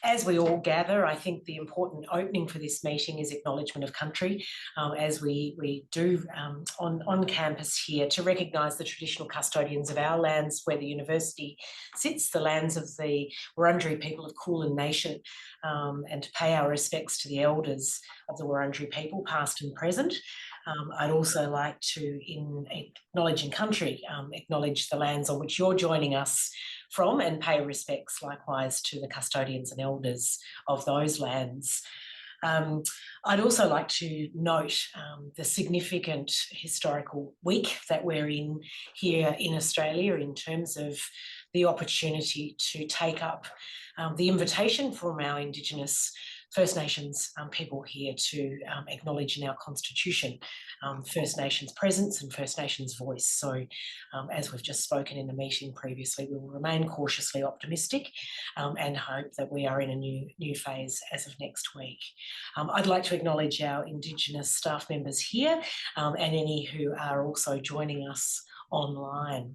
As we all gather, I think the important opening for this meeting is acknowledgement of country, as we do on campus here, to recognise the traditional custodians of our lands where the university sits, the lands of the Wurundjeri people of Kulin Nation, and to pay our respects to the elders of the Wurundjeri people, past and present. I'd also like to, in acknowledging country, acknowledge the lands on which you're joining us from, and pay respects likewise to the custodians and elders of those lands. I'd also like to note the significant historical week that we're in here in Australia, in terms of the opportunity to take up the invitation from our Indigenous First Nations people here to acknowledge in our Constitution First Nations presence and First Nations voice. So as we've just spoken in the meeting previously, we will remain cautiously optimistic and hope that we are in a new phase as of next week. I'd like to acknowledge our Indigenous staff members here and any who are also joining us online.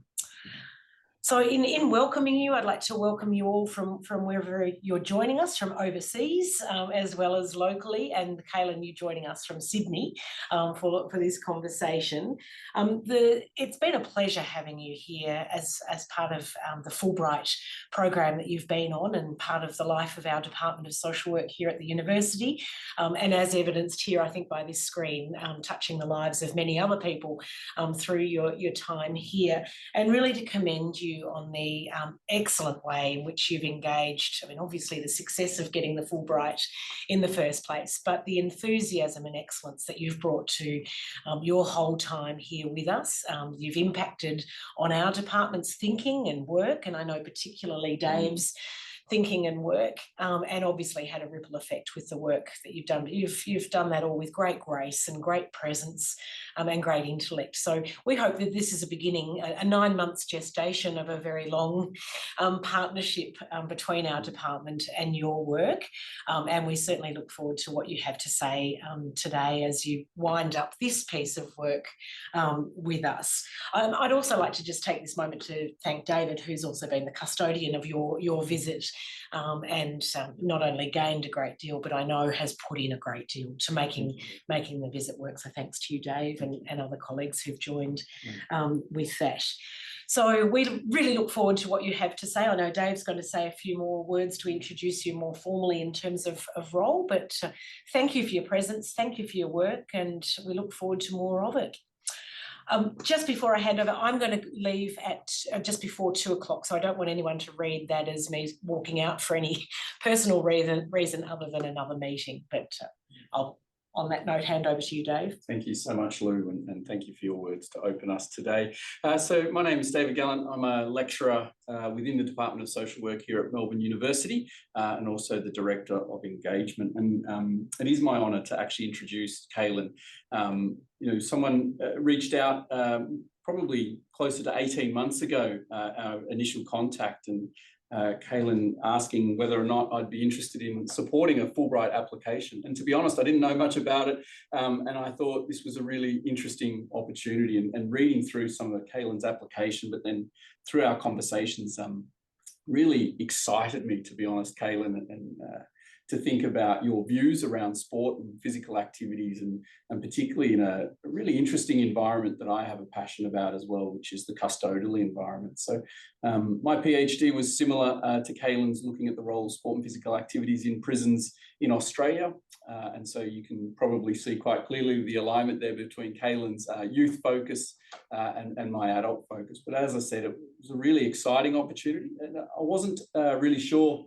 So in welcoming you, I'd like to welcome you all from wherever you're joining us, from overseas as well as locally, and Kalyn, you joining us from Sydney for this conversation. It's been a pleasure having you here as part of the Fulbright program that you've been on, and part of the life of our Department of Social Work here at the university, and as evidenced here, I think, by this screen, touching the lives of many other people through your time here, and really to commend you on the excellent way in which you've engaged. I mean, obviously the success of getting the Fulbright in the first place, but the enthusiasm and excellence that you've brought to your whole time here with us. You've impacted on our department's thinking and work, and I know particularly Dave's thinking and work, and obviously had a ripple effect with the work that you've done. But you've done that all with great grace and great presence and great intellect. So we hope that this is a beginning, a 9 months gestation of a very long partnership between our department and your work. And we certainly look forward to what you have to say today as you wind up this piece of work with us. I'd also like to just take this moment to thank David, who's also been the custodian of your visit, and not only gained a great deal, but I know has put in a great deal to making the visit work. So thanks to you, Dave, and other colleagues who've joined with that. So we really look forward to what you have to say. I know Dave's going to say a few more words to introduce you more formally in terms of role, but thank you for your presence, thank you for your work, and we look forward to more of it. Just before I hand over, I'm going to leave at just before 2 o'clock, so I don't want anyone to read that as me walking out for any personal reason other than another meeting. But I'll, on that note, hand over to you, Dave. Thank you so much, Lou, and thank you for your words to open us today. So my name is David Gallant. I'm a lecturer within the Department of Social Work here at Melbourne University, and also the Director of Engagement. And it is my honour to actually introduce Kalyn. You know, someone reached out probably closer to 18 months ago, our initial contact, and Kalyn asking whether or not I'd be interested in supporting a Fulbright application. And to be honest, I didn't know much about it, and I thought this was a really interesting opportunity. And reading through some of Kalyn's application, but then through our conversations, really excited me, to be honest, Kalyn, and to think about your views around sport and physical activities, and particularly in a really interesting environment that I have a passion about as well, which is the custodial environment. So my PhD was similar to Kalyn's, looking at the role of sport and physical activities in prisons in Australia. And so you can probably see quite clearly the alignment there between Kalyn's youth focus and my adult focus. But as I said, it was a really exciting opportunity, and I wasn't really sure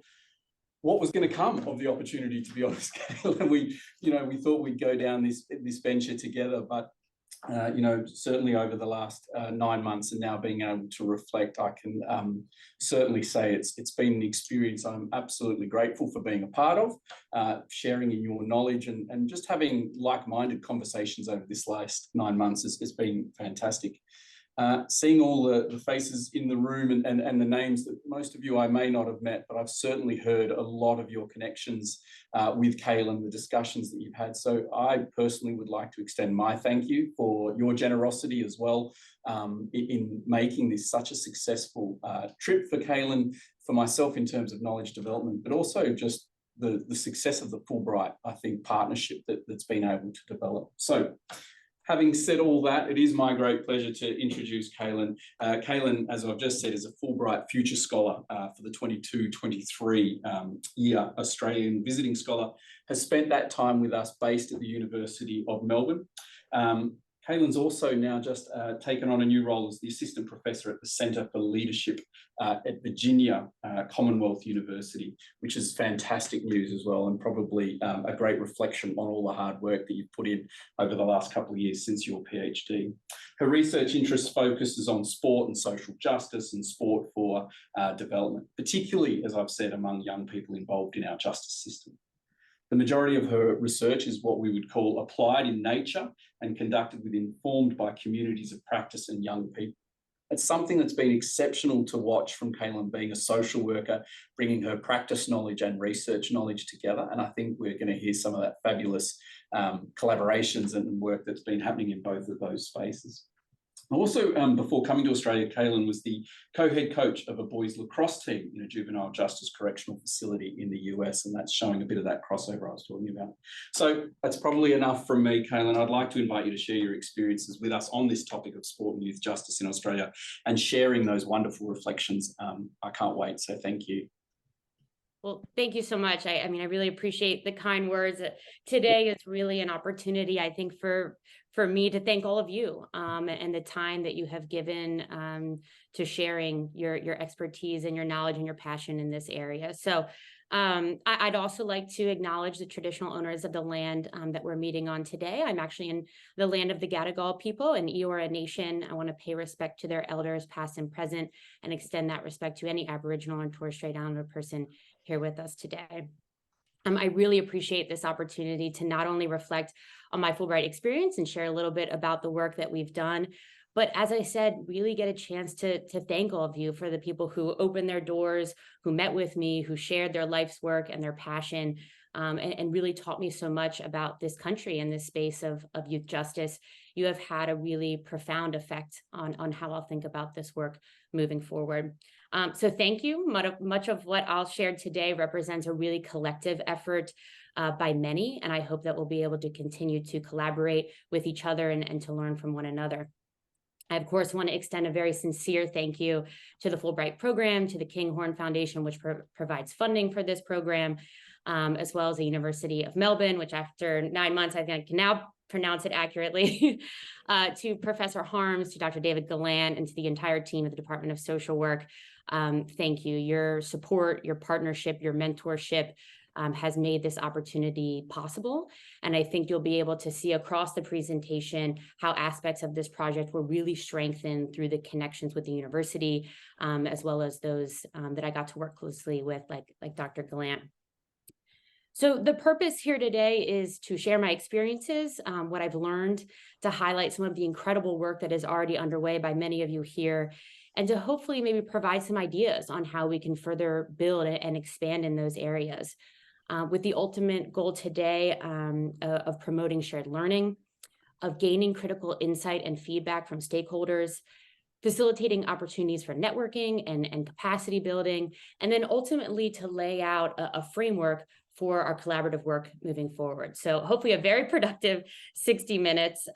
what was going to come of the opportunity, to be honest. we thought we'd go down this venture together, but certainly over the last 9 months, and now being able to reflect, I can certainly say it's been an experience I'm absolutely grateful for being a part of, sharing in your knowledge, and just having like-minded conversations over this last 9 months has been fantastic. Seeing all the faces in the room and the names that most of you I may not have met, but I've certainly heard a lot of your connections with Kalyn, the discussions that you've had. So I personally would like to extend my thank you for your generosity as well in making this such a successful trip for Kalyn, for myself in terms of knowledge development, but also just the success of the Fulbright, I think, partnership that's been able to develop. So, having said all that, it is my great pleasure to introduce Kalyn. Kalyn, as I've just said, is a Fulbright Future Scholar for the 22-23 year, Australian Visiting Scholar, has spent that time with us based at the University of Melbourne. Kalyn's also now just taken on a new role as the Assistant Professor at the Centre for Leadership at Virginia Commonwealth University, which is fantastic news as well, and probably a great reflection on all the hard work that you've put in over the last couple of years since your PhD. Her research interest focuses on sport and social justice and sport for development, particularly, as I've said, among young people involved in our justice system. The majority of her research is what we would call applied in nature and conducted with informed by communities of practice and young people. It's something that's been exceptional to watch from Kalyn, being a social worker, bringing her practice knowledge and research knowledge together. And I think we're going to hear some of that fabulous collaborations and work that's been happening in both of those spaces. Also, before coming to Australia, Kalyn was the co-head coach of a boys lacrosse team in a juvenile justice correctional facility in the US, and that's showing a bit of that crossover I was talking about. So that's probably enough from me, Kalyn. I'd like to invite you to share your experiences with us on this topic of sport and youth justice in Australia and sharing those wonderful reflections. I can't wait, so thank you. Well, thank you so much. I mean, I really appreciate the kind words. Today is really an opportunity, I think, for me to thank all of you and the time that you have given to sharing your expertise and your knowledge and your passion in this area. So I'd also like to acknowledge the traditional owners of the land that we're meeting on today. I'm actually in the land of the Gadigal people, an Eora Nation. I want to pay respect to their elders, past and present, and extend that respect to any Aboriginal and Torres Strait Islander person here with us today. I really appreciate this opportunity to not only reflect on my Fulbright experience and share a little bit about the work that we've done, but as I said, really get a chance to thank all of you for the people who opened their doors, who met with me, who shared their life's work and their passion, and really taught me so much about this country and this space of youth justice. You have had a really profound effect on how I'll think about this work moving forward. So thank you. Much of what I'll share today represents a really collective effort by many, and I hope that we'll be able to continue to collaborate with each other and to learn from one another. I, of course, want to extend a very sincere thank you to the Fulbright program, to the Kinghorn Foundation, which provides funding for this program, as well as the University of Melbourne, which after 9 months, I think I can now pronounce it accurately, to Professor Harms, to Dr. David Gallant, and to the entire team at the Department of Social Work. Thank you. Your support, your partnership, your mentorship has made this opportunity possible. And I think you'll be able to see across the presentation how aspects of this project were really strengthened through the connections with the university, as well as those that I got to work closely with, like Dr. Gallant. So the purpose here today is to share my experiences, what I've learned, to highlight some of the incredible work that is already underway by many of you here, and to hopefully maybe provide some ideas on how we can further build and expand in those areas. With the ultimate goal today of promoting shared learning, of gaining critical insight and feedback from stakeholders, facilitating opportunities for networking and capacity building, and then ultimately to lay out a framework for our collaborative work moving forward. So hopefully a very productive 60 minutes.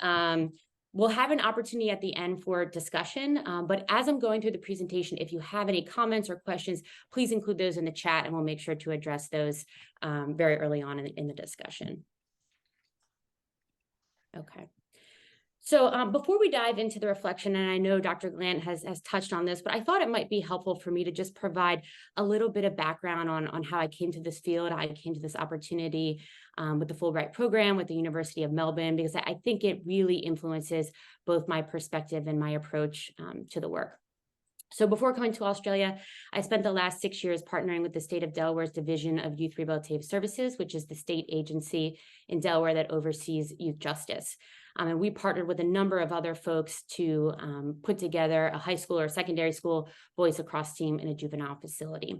We'll have an opportunity at the end for discussion, but as I'm going through the presentation, if you have any comments or questions, please include those in the chat and we'll make sure to address those very early on in the discussion. Okay. So before we dive into the reflection, and I know Dr. Gallant has touched on this, but I thought it might be helpful for me to just provide a little bit of background on how I came to this field, how I came to this opportunity with the Fulbright program, with the University of Melbourne, because I think it really influences both my perspective and my approach to the work. So before coming to Australia, I spent the last 6 years partnering with the state of Delaware's Division of Youth Rehabilitative Services, which is the state agency in Delaware that oversees youth justice. And we partnered with a number of other folks to put together a high school or secondary school boys lacrosse team in a juvenile facility.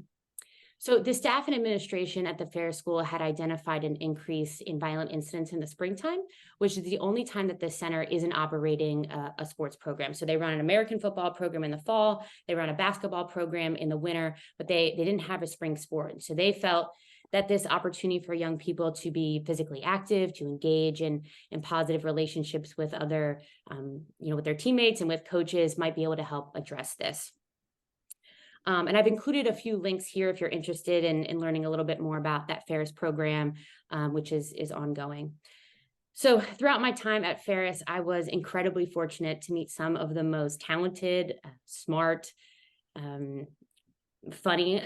So the staff and administration at the fair school had identified an increase in violent incidents in the springtime, which is the only time that the center isn't operating a sports program. So they run an American football program in the fall, they run a basketball program in the winter, but they didn't have a spring sport. So they felt that this opportunity for young people to be physically active, to engage in positive relationships with other, with their teammates and with coaches might be able to help address this. And I've included a few links here if you're interested in learning a little bit more about that Ferris program, which is ongoing. So throughout my time at Ferris, I was incredibly fortunate to meet some of the most talented, smart, funny,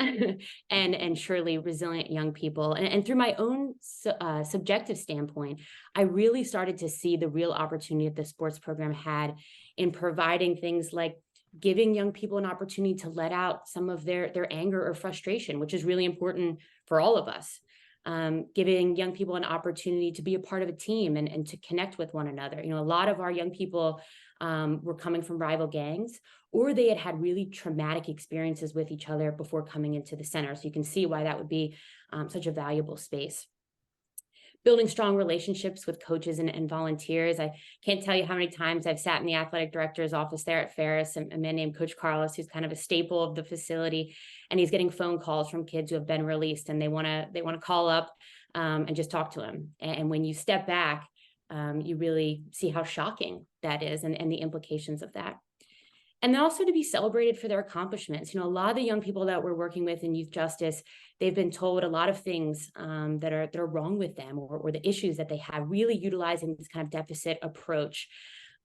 and surely resilient young people. And through my own subjective standpoint, I really started to see the real opportunity that the sports program had in providing things like giving young people an opportunity to let out some of their anger or frustration, which is really important for all of us. Giving young people an opportunity to be a part of a team and to connect with one another. A lot of our young people were coming from rival gangs, or they had really traumatic experiences with each other before coming into the center. So you can see why that would be such a valuable space. Building strong relationships with coaches and volunteers. I can't tell you how many times I've sat in the athletic director's office there at Ferris, a man named Coach Carlos, who's kind of a staple of the facility, and he's getting phone calls from kids who have been released, and they want to call up and just talk to him. And when you step back, you really see how shocking that is and the implications of that. And then also to be celebrated for their accomplishments. A lot of the young people that we're working with in youth justice, they've been told a lot of things that are wrong with them or the issues that they have, really utilizing this kind of deficit approach.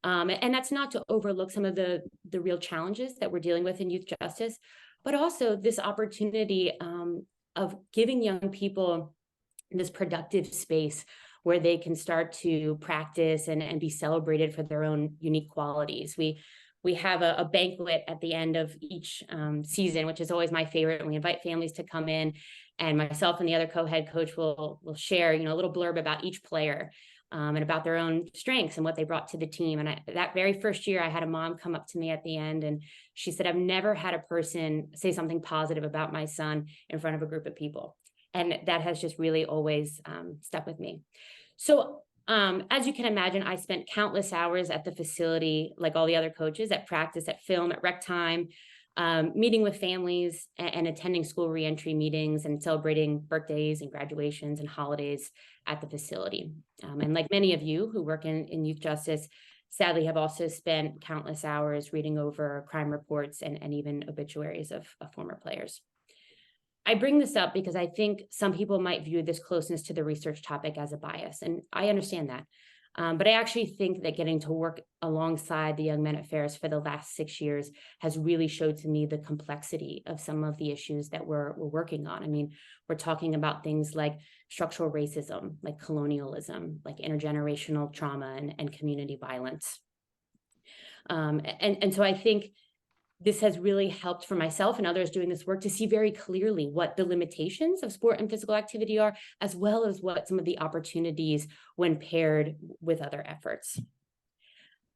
And that's not to overlook some of the real challenges that we're dealing with in youth justice, but also this opportunity of giving young people this productive space where they can start to practice and be celebrated for their own unique qualities. We have a banquet at the end of each season, which is always my favorite. And we invite families to come in, and myself and the other co-head coach will share, a little blurb about each player and about their own strengths and what they brought to the team. And that very first year, I had a mom come up to me at the end, and she said, "I've never had a person say something positive about my son in front of a group of people." And that has just really always stuck with me. So as you can imagine, I spent countless hours at the facility, like all the other coaches, at practice, at film, at rec time, meeting with families and attending school reentry meetings and celebrating birthdays and graduations and holidays at the facility. And like many of you who work in youth justice, sadly have also spent countless hours reading over crime reports and even obituaries of former players. I bring this up because I think some people might view this closeness to the research topic as a bias, and I understand that. But I actually think that getting to work alongside the young men at Ferris for the last 6 years has really showed to me the complexity of some of the issues that we're working on. I mean, we're talking about things like structural racism, like colonialism, like intergenerational trauma and community violence. And so I think this has really helped for myself and others doing this work to see very clearly what the limitations of sport and physical activity are, as well as what some of the opportunities when paired with other efforts.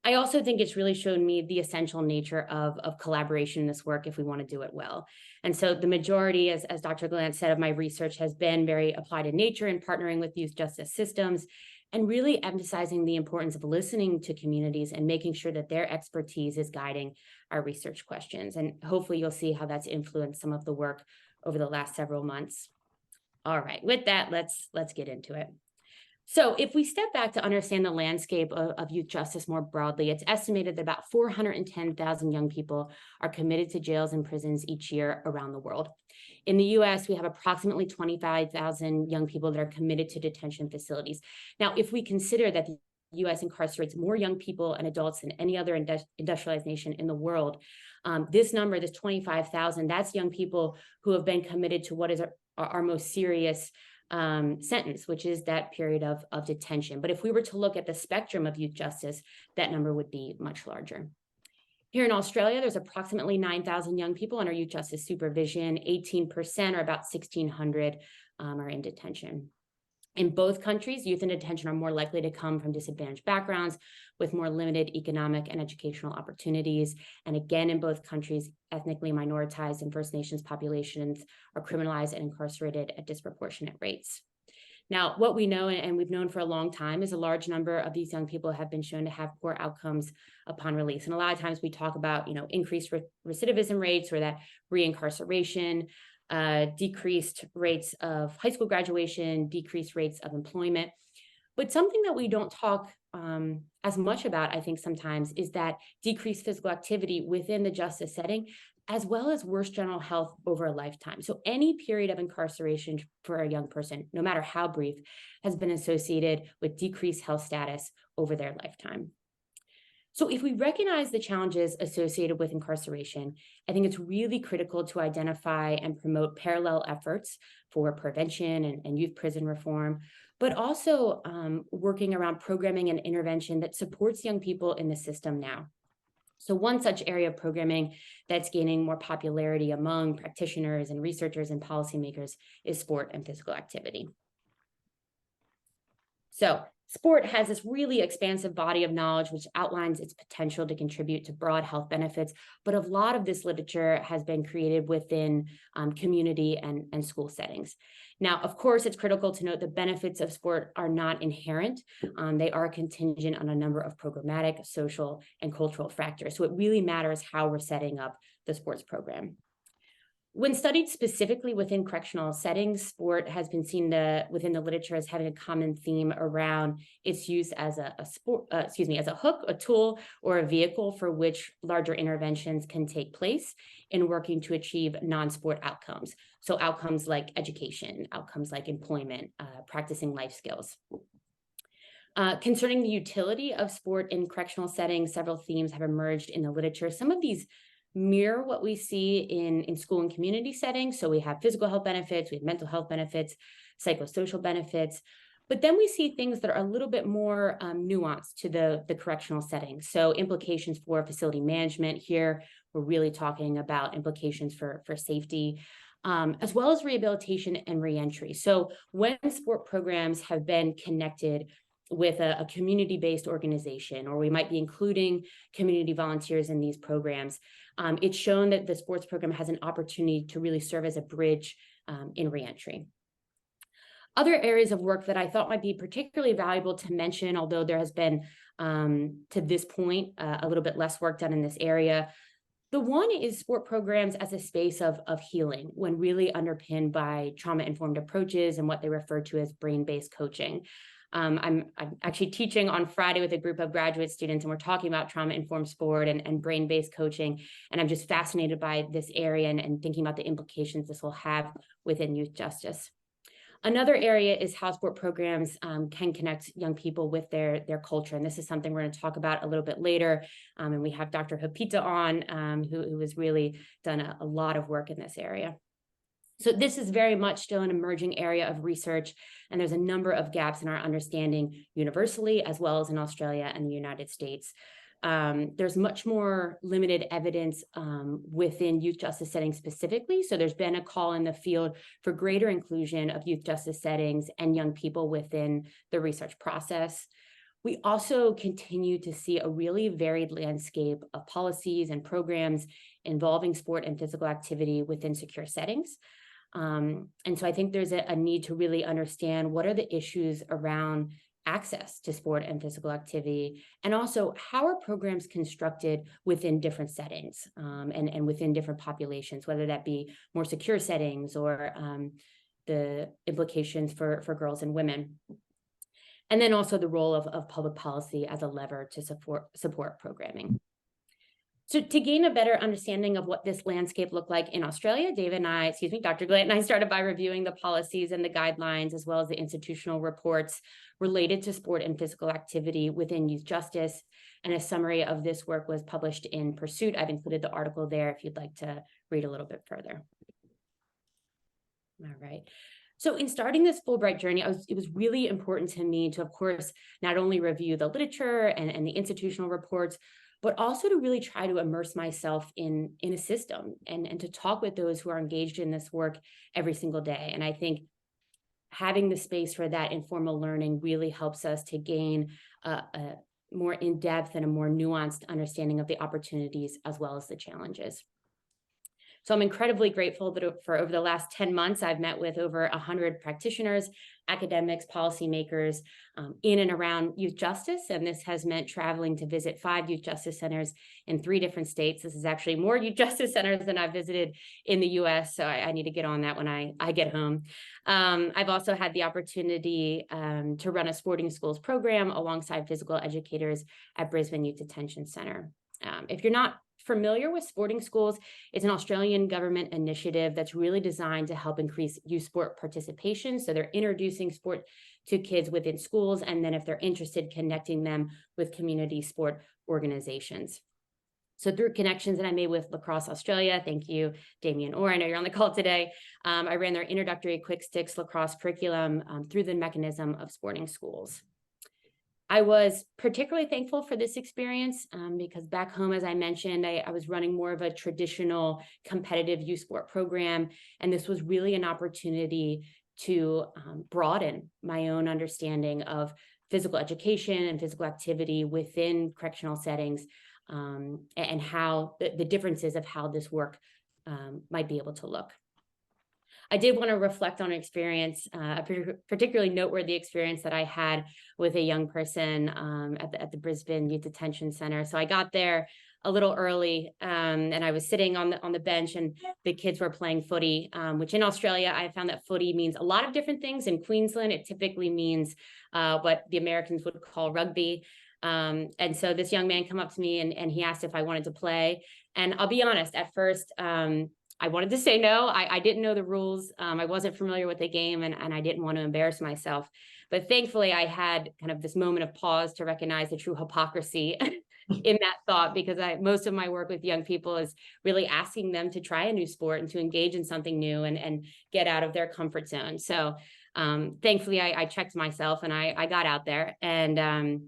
I also think it's really shown me the essential nature of collaboration in this work if we want to do it well. And so the majority, as Dr. Gallant said, of my research has been very applied in nature and partnering with youth justice systems, and really emphasizing the importance of listening to communities and making sure that their expertise is guiding our research questions. And hopefully you'll see how that's influenced some of the work over the last several months. All right, with that, let's get into it. So if we step back to understand the landscape of youth justice more broadly, it's estimated that about 410,000 young people are committed to jails and prisons each year around the world. In the US, we have approximately 25,000 young people that are committed to detention facilities. Now, if we consider that the US incarcerates more young people and adults than any other industrialized nation in the world, this number, this 25,000, that's young people who have been committed to what is our most serious sentence, which is that period of detention. But if we were to look at the spectrum of youth justice, that number would be much larger. Here in Australia, there's approximately 9,000 young people under youth justice supervision. 18%, or about 1,600, are in detention. In both countries, youth in detention are more likely to come from disadvantaged backgrounds with more limited economic and educational opportunities. And again, in both countries, ethnically minoritized and First Nations populations are criminalized and incarcerated at disproportionate rates. Now, what we know, and we've known for a long time, is a large number of these young people have been shown to have poor outcomes upon release. And a lot of times we talk about, increased recidivism rates or that reincarceration. decreased rates of high school graduation, decreased rates of employment. But something that we don't talk as much about, I think sometimes, is that decreased physical activity within the justice setting, as well as worse general health over a lifetime. So any period of incarceration for a young person, no matter how brief, has been associated with decreased health status over their lifetime. So if we recognize the challenges associated with incarceration, I think it's really critical to identify and promote parallel efforts for prevention and youth prison reform, but also working around programming and intervention that supports young people in the system now. So one such area of programming that's gaining more popularity among practitioners and researchers and policymakers is sport and physical activity. So sport has this really expansive body of knowledge which outlines its potential to contribute to broad health benefits, but a lot of this literature has been created within community and school settings. Now, of course, it's critical to note the benefits of sport are not inherent. They are contingent on a number of programmatic, social, and cultural factors. So it really matters how we're setting up the sports program. When studied specifically within correctional settings, sport has been seen within the literature as having a common theme around its use as as a hook, a tool, or a vehicle for which larger interventions can take place in working to achieve non-sport outcomes. So outcomes like education, outcomes like employment, practicing life skills. Concerning the utility of sport in correctional settings, several themes have emerged in the literature. Some of these mirror what we see in school and community settings. So we have physical health benefits, we have mental health benefits, psychosocial benefits, but then we see things that are a little bit more nuanced to the correctional setting. So implications for facility management here, we're really talking about implications for safety, as well as rehabilitation and reentry. So when sport programs have been connected with a community-based organization, or we might be including community volunteers in these programs, it's shown that the sports program has an opportunity to really serve as a bridge in reentry. Other areas of work that I thought might be particularly valuable to mention, although there has been, to this point, a little bit less work done in this area. The one is sport programs as a space of healing, when really underpinned by trauma-informed approaches and what they refer to as brain-based coaching. I'm actually teaching on Friday with a group of graduate students, and we're talking about trauma-informed sport and brain-based coaching. And I'm just fascinated by this area and thinking about the implications this will have within youth justice. Another area is how sport programs can connect young people with their culture. And this is something we're going to talk about a little bit later. And we have Dr. Hapita on, who has really done a lot of work in this area. So this is very much still an emerging area of research, and there's a number of gaps in our understanding universally, as well as in Australia and the United States. There's much more limited evidence within youth justice settings specifically. So there's been a call in the field for greater inclusion of youth justice settings and young people within the research process. We also continue to see a really varied landscape of policies and programs involving sport and physical activity within secure settings. And so I think there's a need to really understand what are the issues around access to sport and physical activity, and also how are programs constructed within different settings and within different populations, whether that be more secure settings or the implications for girls and women. And then also the role of public policy as a lever to support programming. So to gain a better understanding of what this landscape looked like in Australia, Dr. Glant and I started by reviewing the policies and the guidelines, as well as the institutional reports related to sport and physical activity within youth justice. And a summary of this work was published in Pursuit. I've included the article there if you'd like to read a little bit further. All right. So in starting this Fulbright journey, it was really important to me to, of course, not only review the literature and the institutional reports, but also to really try to immerse myself in a system and to talk with those who are engaged in this work every single day. And I think having the space for that informal learning really helps us to gain a more in-depth and a more nuanced understanding of the opportunities as well as the challenges. So I'm incredibly grateful that for over the last 10 months, I've met with over 100 practitioners, academics, policymakers in and around youth justice. And this has meant traveling to visit 5 youth justice centers in 3 different states. This is actually more youth justice centers than I've visited in the US. So I need to get on that when I get home. I've also had the opportunity to run a sporting schools program alongside physical educators at Brisbane Youth Detention Center. If you're not familiar with sporting schools, it's an Australian government initiative that's really designed to help increase youth sport participation. So they're introducing sport to kids within schools, and then if they're interested, connecting them with community sport organizations. So through connections that I made with Lacrosse Australia, thank you, Damien Orr, I know you're on the call today, I ran their introductory quick sticks lacrosse curriculum through the mechanism of sporting schools. I was particularly thankful for this experience because back home, as I mentioned, I was running more of a traditional competitive youth sport program, and this was really an opportunity to broaden my own understanding of physical education and physical activity within correctional settings, and how the differences of how this work might be able to look. I did want to reflect on an experience, a particularly noteworthy experience that I had with a young person at the Brisbane Youth Detention Center. So I got there a little early, and I was sitting on the bench, and the kids were playing footy, which in Australia, I found that footy means a lot of different things. In Queensland, it typically means what the Americans would call rugby. And so this young man came up to me and he asked if I wanted to play. And I'll be honest, at first, I wanted to say no. I didn't know the rules. I wasn't familiar with the game, and I didn't want to embarrass myself. But thankfully, I had kind of this moment of pause to recognize the true hypocrisy in that thought, because most of my work with young people is really asking them to try a new sport and to engage in something new and get out of their comfort zone. So thankfully, I checked myself and I got out there. And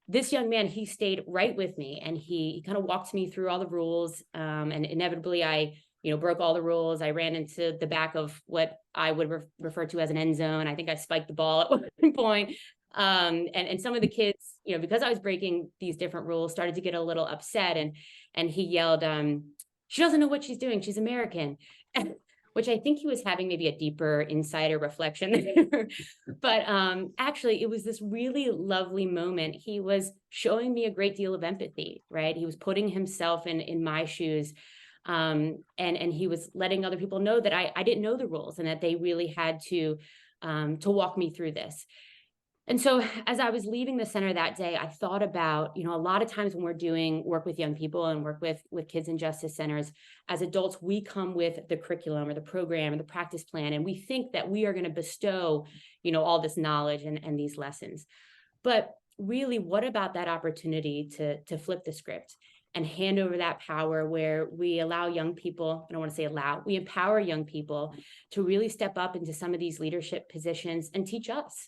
this young man, he stayed right with me, and he kind of walked me through all the rules. And inevitably, I broke all the rules. I ran into the back of what I would refer to as an end zone. I think I spiked the ball at one point. And some of the kids, because I was breaking these different rules, started to get a little upset. And he yelled, "She doesn't know what she's doing. She's American." Which I think he was having maybe a deeper insider reflection there. But actually, it was this really lovely moment. He was showing me a great deal of empathy, right? He was putting himself in my shoes. And he was letting other people know that I didn't know the rules and that they really had to walk me through this. And so as I was leaving the center that day, I thought about, a lot of times when we're doing work with young people and work with kids in justice centers, as adults, we come with the curriculum or the program or the practice plan, and we think that we are going to bestow, all this knowledge and these lessons. But really, what about that opportunity to flip the script and hand over that power, where we allow young people, I don't want to say allow, we empower young people to really step up into some of these leadership positions and teach us.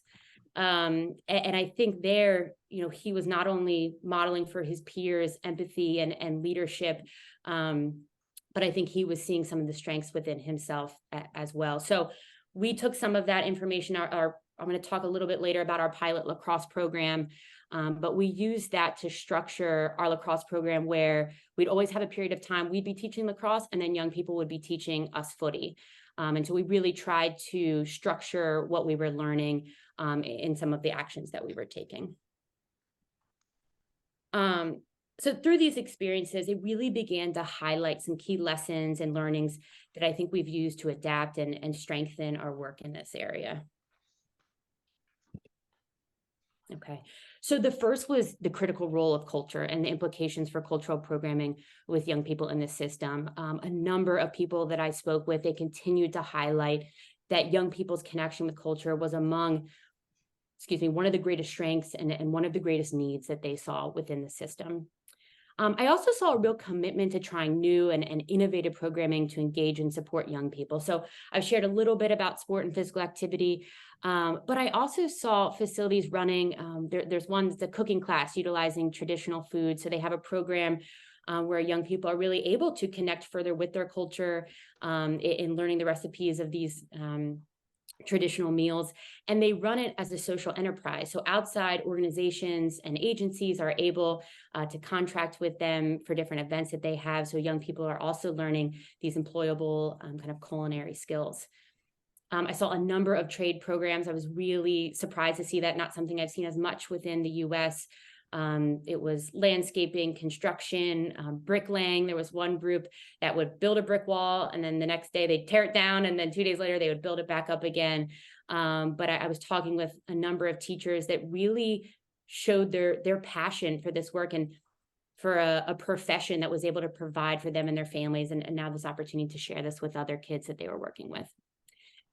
And I think there, he was not only modeling for his peers empathy and leadership, but I think he was seeing some of the strengths within himself as well. So we took some of that information, I'm going to talk a little bit later about our pilot lacrosse program, but we used that to structure our lacrosse program, where we'd always have a period of time we'd be teaching lacrosse, and then young people would be teaching us footy. And so we really tried to structure what we were learning in some of the actions that we were taking. So through these experiences, it really began to highlight some key lessons and learnings that I think we've used to adapt and strengthen our work in this area. Okay, so the first was the critical role of culture and the implications for cultural programming with young people in the system. A number of people that I spoke with, they continued to highlight that young people's connection with culture was among, one of the greatest strengths and one of the greatest needs that they saw within the system. I also saw a real commitment to trying new and innovative programming to engage and support young people. So I've shared a little bit about sport and physical activity, but I also saw facilities running, there's one that's a cooking class utilizing traditional food. So they have a program where young people are really able to connect further with their culture in learning the recipes of these traditional meals, and they run it as a social enterprise. So outside organizations and agencies are able to contract with them for different events that they have. So young people are also learning these employable kind of culinary skills. I saw a number of trade programs. I was really surprised to see that, not something I've seen as much within the US. It was landscaping, construction, bricklaying. There was one group that would build a brick wall, and then the next day they'd tear it down, and then 2 days later they would build it back up again. But I was talking with a number of teachers that really showed their passion for this work and for a profession that was able to provide for them and their families, and now this opportunity to share this with other kids that they were working with.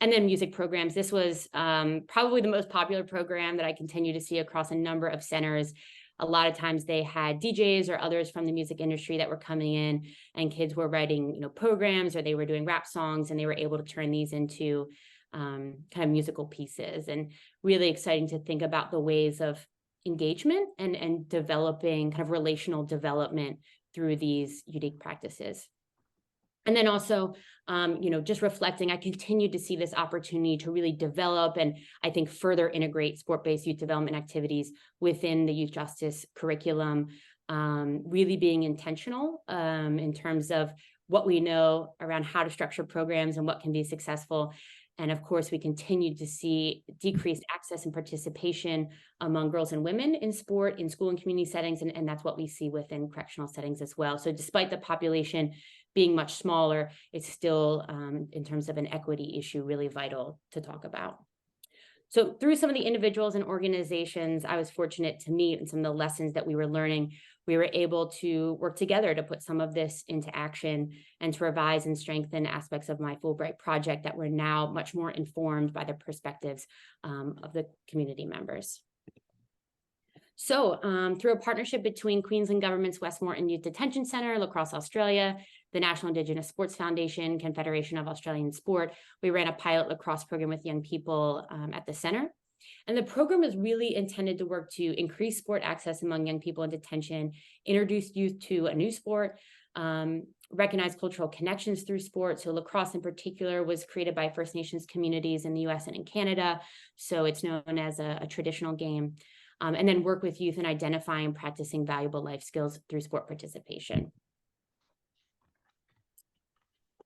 And then music programs. This was probably the most popular program that I continue to see across a number of centers. A lot of times they had DJs or others from the music industry that were coming in, and kids were writing, programs, or they were doing rap songs, and they were able to turn these into kind of musical pieces. And really exciting to think about the ways of engagement and developing kind of relational development through these unique practices. And then also, just reflecting, I continue to see this opportunity to really develop and I think further integrate sport-based youth development activities within the youth justice curriculum, really being intentional in terms of what we know around how to structure programs and what can be successful. And of course, we continue to see decreased access and participation among girls and women in sport, in school and community settings, and that's what we see within correctional settings as well. So despite the population being much smaller, it's still, in terms of an equity issue, really vital to talk about. So through some of the individuals and organizations I was fortunate to meet and some of the lessons that we were learning, we were able to work together to put some of this into action and to revise and strengthen aspects of my Fulbright project that were now much more informed by the perspectives of the community members. So through a partnership between Queensland Government's Westmoreton Youth Detention Centre, Lacrosse Australia, the National Indigenous Sports Foundation, Confederation of Australian Sport, we ran a pilot lacrosse program with young people at the center. And the program is really intended to work to increase sport access among young people in detention, introduce youth to a new sport, recognize cultural connections through sport. So lacrosse in particular was created by First Nations communities in the US and in Canada. So it's known as a traditional game. And then work with youth in identifying and practicing valuable life skills through sport participation.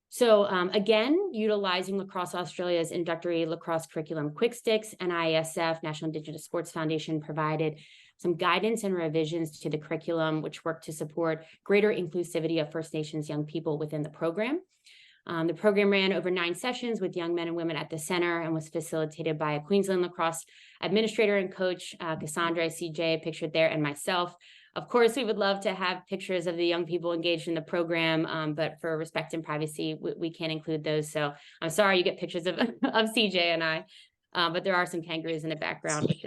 So again, utilizing Lacrosse Australia's introductory lacrosse curriculum Quick Sticks, NISF, National Indigenous Sports Foundation, provided some guidance and revisions to the curriculum, which worked to support greater inclusivity of First Nations young people within the program. The program ran over 9 sessions with young men and women at the center and was facilitated by a Queensland lacrosse administrator and coach, Cassandra, CJ, pictured there, and myself. Of course, we would love to have pictures of the young people engaged in the program, but for respect and privacy, we can't include those. So I'm sorry you get pictures of CJ and I, but there are some kangaroos in the background, which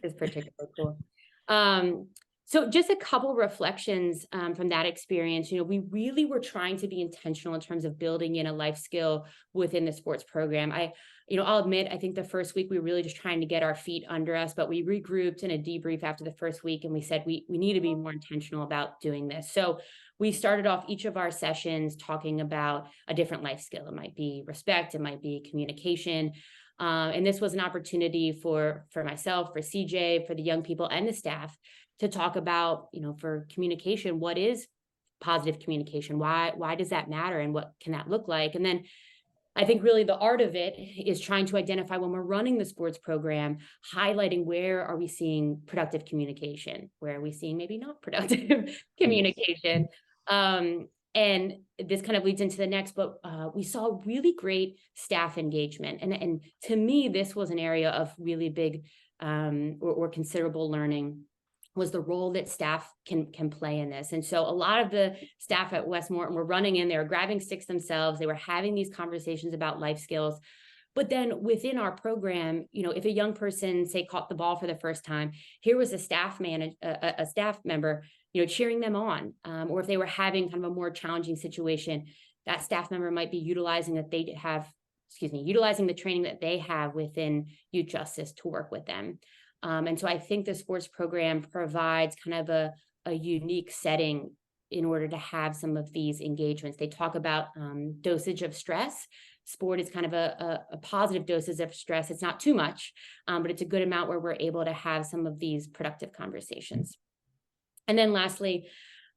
is particularly cool. So just a couple reflections from that experience. We really were trying to be intentional in terms of building in a life skill within the sports program. I'll admit, I think the first week we were really just trying to get our feet under us, but we regrouped in a debrief after the first week and we said we need to be more intentional about doing this. So we started off each of our sessions talking about a different life skill. It might be respect, it might be communication. And this was an opportunity for myself, for CJ, for the young people and the staff to talk about, for communication, what is positive communication? Why does that matter? And what can that look like? And then I think really the art of it is trying to identify when we're running the sports program, highlighting where are we seeing productive communication, where are we seeing maybe not productive communication. And this kind of leads into the next, but we saw really great staff engagement. And to me, this was an area of really big or considerable learning, was the role that staff can play in this. And so a lot of the staff at Westmoreton were running in, they were grabbing sticks themselves, they were having these conversations about life skills. But then within our program, if a young person, say, caught the ball for the first time, here was a staff member, cheering them on. Or if they were having kind of a more challenging situation, that staff member might be utilizing the training that they have within youth justice to work with them. And so I think the sports program provides kind of a unique setting in order to have some of these engagements. They talk about dosage of stress. sport is kind of a positive doses of stress. It's not too much, but it's a good amount where we're able to have some of these productive conversations. And then lastly,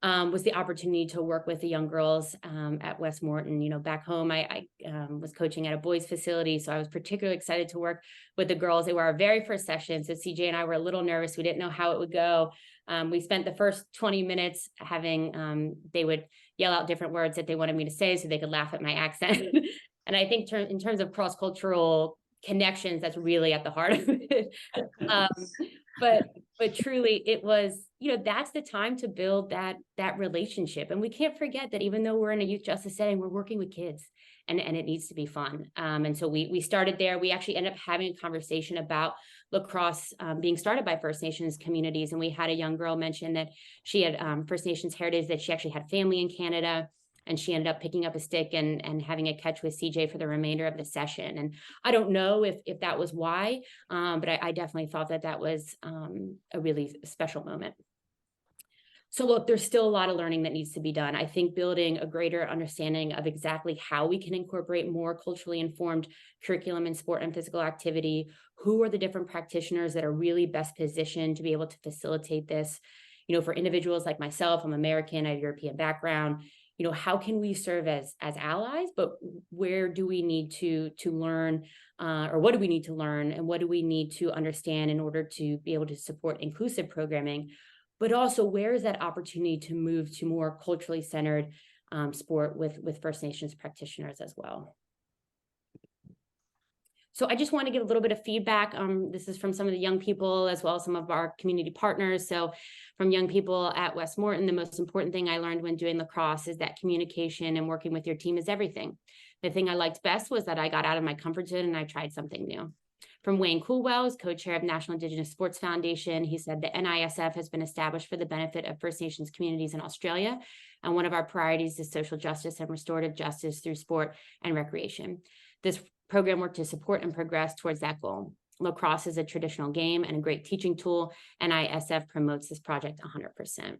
was the opportunity to work with the young girls at West Morton. You know, back home, I was coaching at a boys' facility, so I was particularly excited to work with the girls. They were our very first session, so CJ and I were a little nervous. We didn't know how it would go. We spent the first 20 minutes having, they would yell out different words that they wanted me to say so they could laugh at my accent. And I think in terms of cross-cultural connections, that's really at the heart of it. But truly it was, you know, that's the time to build that relationship. And we can't forget that even though we're in a youth justice setting, we're working with kids and it needs to be fun. And so we started there. We actually ended up having a conversation about lacrosse being started by First Nations communities. And we had a young girl mention that she had First Nations heritage, that she actually had family in Canada. And she ended up picking up a stick and having a catch with CJ for the remainder of the session. And I don't know if that was why, but I definitely thought that was a really special moment. So look, there's still a lot of learning that needs to be done. I think building a greater understanding of exactly how we can incorporate more culturally informed curriculum in sport and physical activity. Who are the different practitioners that are really best positioned to be able to facilitate this? You know, for individuals like myself, I'm American, I have European background. You know, how can we serve as allies, but where do we need to learn, or what do we need to learn, and what do we need to understand in order to be able to support inclusive programming? But also, where is that opportunity to move to more culturally centered sport with First Nations practitioners as well? So I just want to give a little bit of feedback. This is from some of the young people as well as some of our community partners. So from young people at West Morton, the most important thing I learned when doing lacrosse is that communication and working with your team is everything. The thing I liked best was that I got out of my comfort zone and I tried something new. From Wayne Coolwell, co-chair of National Indigenous Sports Foundation, he said the NISF has been established for the benefit of First Nations communities in Australia. And one of our priorities is social justice and restorative justice through sport and recreation. This program worked to support and progress towards that goal. Lacrosse is a traditional game and a great teaching tool. NISF promotes this project 100%.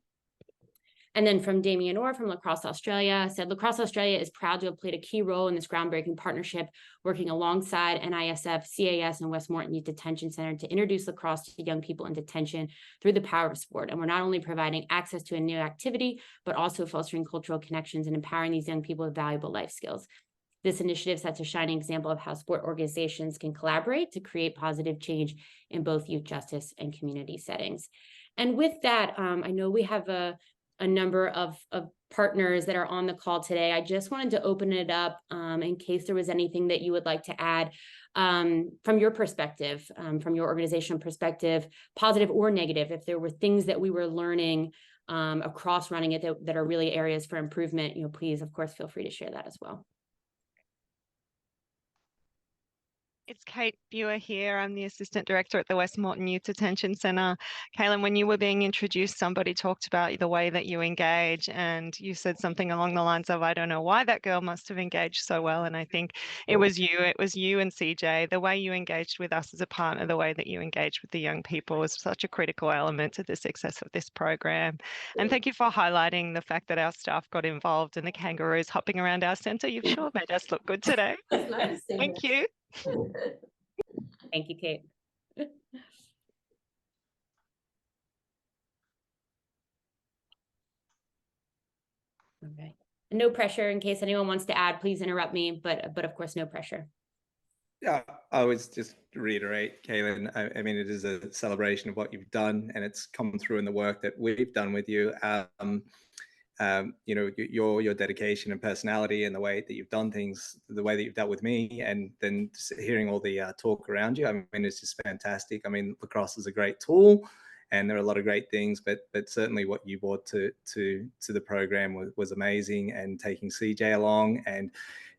And then from Damien Orr from Lacrosse Australia said, Lacrosse Australia is proud to have played a key role in this groundbreaking partnership, working alongside NISF, CAS, and West Morton Youth Detention Center to introduce lacrosse to young people in detention through the power of sport. And we're not only providing access to a new activity, but also fostering cultural connections and empowering these young people with valuable life skills. This initiative sets a shining example of how sport organizations can collaborate to create positive change in both youth justice and community settings. And with that, I know we have a number of partners that are on the call today. I just wanted to open it up in case there was anything that you would like to add from your perspective, from your organizational perspective, positive or negative, if there were things that we were learning across running it that are really areas for improvement, you know, please, of course, feel free to share that as well. It's Kate Buer here. I'm the Assistant Director at the West Morton Youth Detention Centre. Kalyn, when you were being introduced, somebody talked about the way that you engage, and you said something along the lines of, I don't know why that girl must have engaged so well. And I think it was you and CJ. The way you engaged with us as a partner, the way that you engaged with the young people was such a critical element to the success of this program. And thank you for highlighting the fact that our staff got involved and the kangaroos hopping around our centre. You've sure made us look good today. Nice. Thank you. Thank you, Kate. Okay. No pressure. In case anyone wants to add, please interrupt me, but of course, no pressure. Yeah, I was just reiterate, Kalyn, I mean, it is a celebration of what you've done, and it's come through in the work that we've done with you. You know, your dedication and personality and the way that you've done things, the way that you've dealt with me, and then just hearing all the talk around you. I mean, it's just fantastic. I mean, lacrosse is a great tool, and there are a lot of great things, but certainly what you brought to the program was amazing, and taking CJ along, and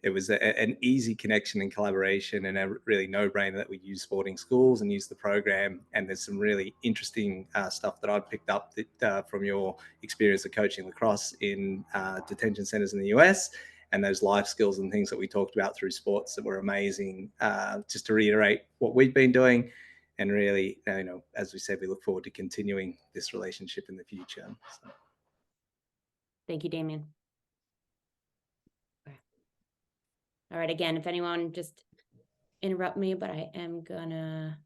it was an easy connection and collaboration, and a really no-brainer that we use sporting schools and use the program. And there's some really interesting stuff that I've picked up that, from your experience of coaching lacrosse in detention centers in the US, and those life skills and things that we talked about through sports that were amazing. Just to reiterate what we've been doing, and really, you know, as we said, we look forward to continuing this relationship in the future. So. Thank you, Damien. All right, again, if anyone just interrupt me, but I am gonna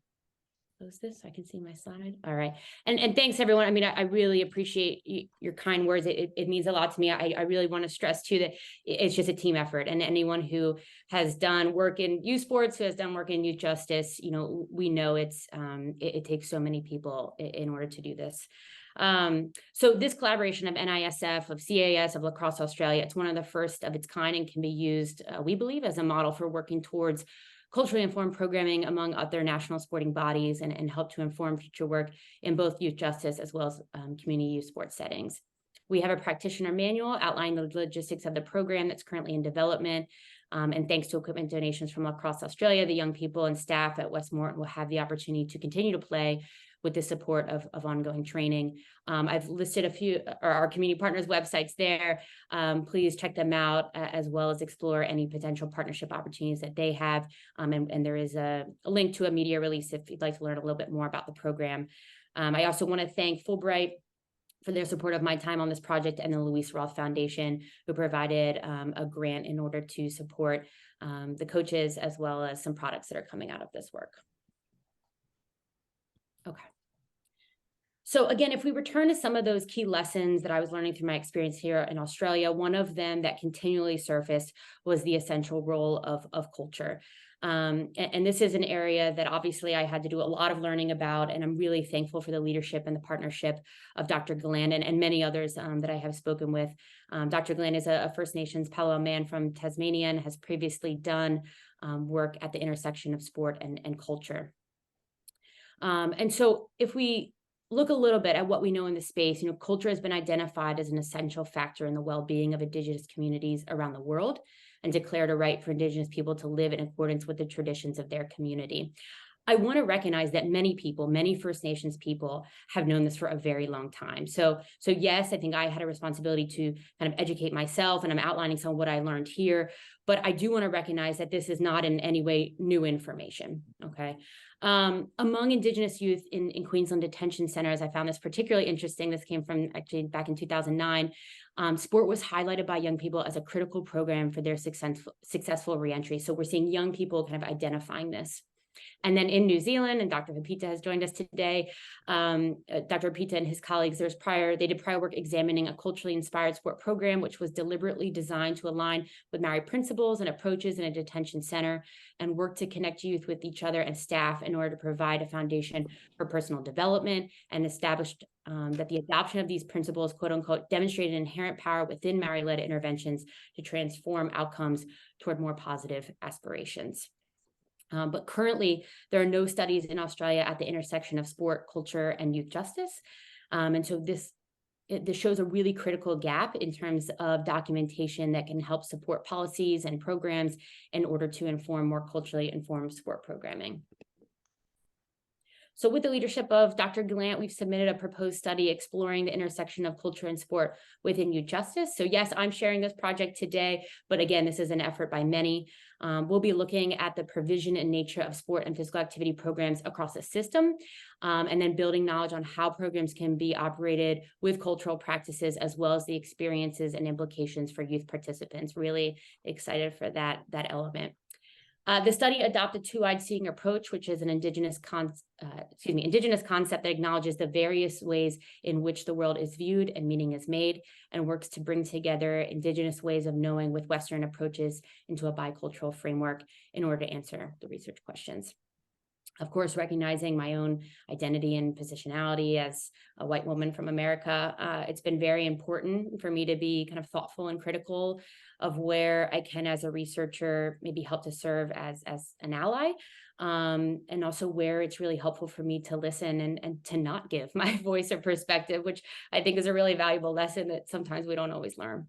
close this so I can see my slide. All right. And thanks everyone. I mean, I really appreciate your kind words. It means a lot to me. I really want to stress too that it's just a team effort, and anyone who has done work in youth sports, who has done work in youth justice, you know, we know it takes so many people in order to do this. So this collaboration of NISF, of CAS, of Lacrosse Australia, it's one of the first of its kind and can be used, we believe, as a model for working towards culturally informed programming among other national sporting bodies and help to inform future work in both youth justice as well as community youth sports settings. We have a practitioner manual outlining the logistics of the program that's currently in development. And thanks to equipment donations from Lacrosse Australia, the young people and staff at West Moreton will have the opportunity to continue to play with the support of ongoing training. I've listed a few our community partners websites there. Please check them out, as well as explore any potential partnership opportunities that they have. And there is a link to a media release if you'd like to learn a little bit more about the program. I also want to thank Fulbright for their support of my time on this project, and the Louise Roth Foundation, who provided a grant in order to support the coaches, as well as some products that are coming out of this work. Okay. So again, if we return to some of those key lessons that I was learning through my experience here in Australia, one of them that continually surfaced was the essential role of culture. And this is an area that obviously I had to do a lot of learning about, and I'm really thankful for the leadership and the partnership of Dr. Gleaned and many others that I have spoken with. Dr. Gleaned is a First Nations Palo man from Tasmania and has previously done work at the intersection of sport and culture. And so if we look a little bit at what we know in the space, you know, culture has been identified as an essential factor in the well-being of Indigenous communities around the world, and declared a right for Indigenous people to live in accordance with the traditions of their community. I want to recognize that many people, many First Nations people, have known this for a very long time. So yes, I think I had a responsibility to kind of educate myself, and I'm outlining some of what I learned here, but I do want to recognize that this is not in any way new information, okay? Among Indigenous youth in Queensland detention centers, I found this particularly interesting. This came from actually back in 2009. Sport was highlighted by young people as a critical program for their successful reentry. So we're seeing young people kind of identifying this. And then in New Zealand, and Dr. Hapita has joined us today, Dr. Hapita and his colleagues, they did prior work examining a culturally inspired sport program, which was deliberately designed to align with Maori principles and approaches in a detention center, and work to connect youth with each other and staff in order to provide a foundation for personal development, and established that the adoption of these principles, quote unquote, demonstrated inherent power within Maori-led interventions to transform outcomes toward more positive aspirations. But currently, there are no studies in Australia at the intersection of sport, culture, and youth justice. And so this shows a really critical gap in terms of documentation that can help support policies and programs in order to inform more culturally informed sport programming. So with the leadership of Dr. Gleaned, we've submitted a proposed study exploring the intersection of culture and sport within youth justice. So yes, I'm sharing this project today, but again, this is an effort by many. We'll be looking at the provision and nature of sport and physical activity programs across the system, and then building knowledge on how programs can be operated with cultural practices, as well as the experiences and implications for youth participants. Really excited for that element. The study adopted a two-eyed seeing approach, which is an indigenous concept that acknowledges the various ways in which the world is viewed and meaning is made, and works to bring together indigenous ways of knowing with Western approaches into a bicultural framework in order to answer the research questions. Of course, recognizing my own identity and positionality as a white woman from America, it's been very important for me to be kind of thoughtful and critical of where I can, as a researcher, maybe help to serve as an ally, and also where it's really helpful for me to listen and to not give my voice or perspective, which I think is a really valuable lesson that sometimes we don't always learn.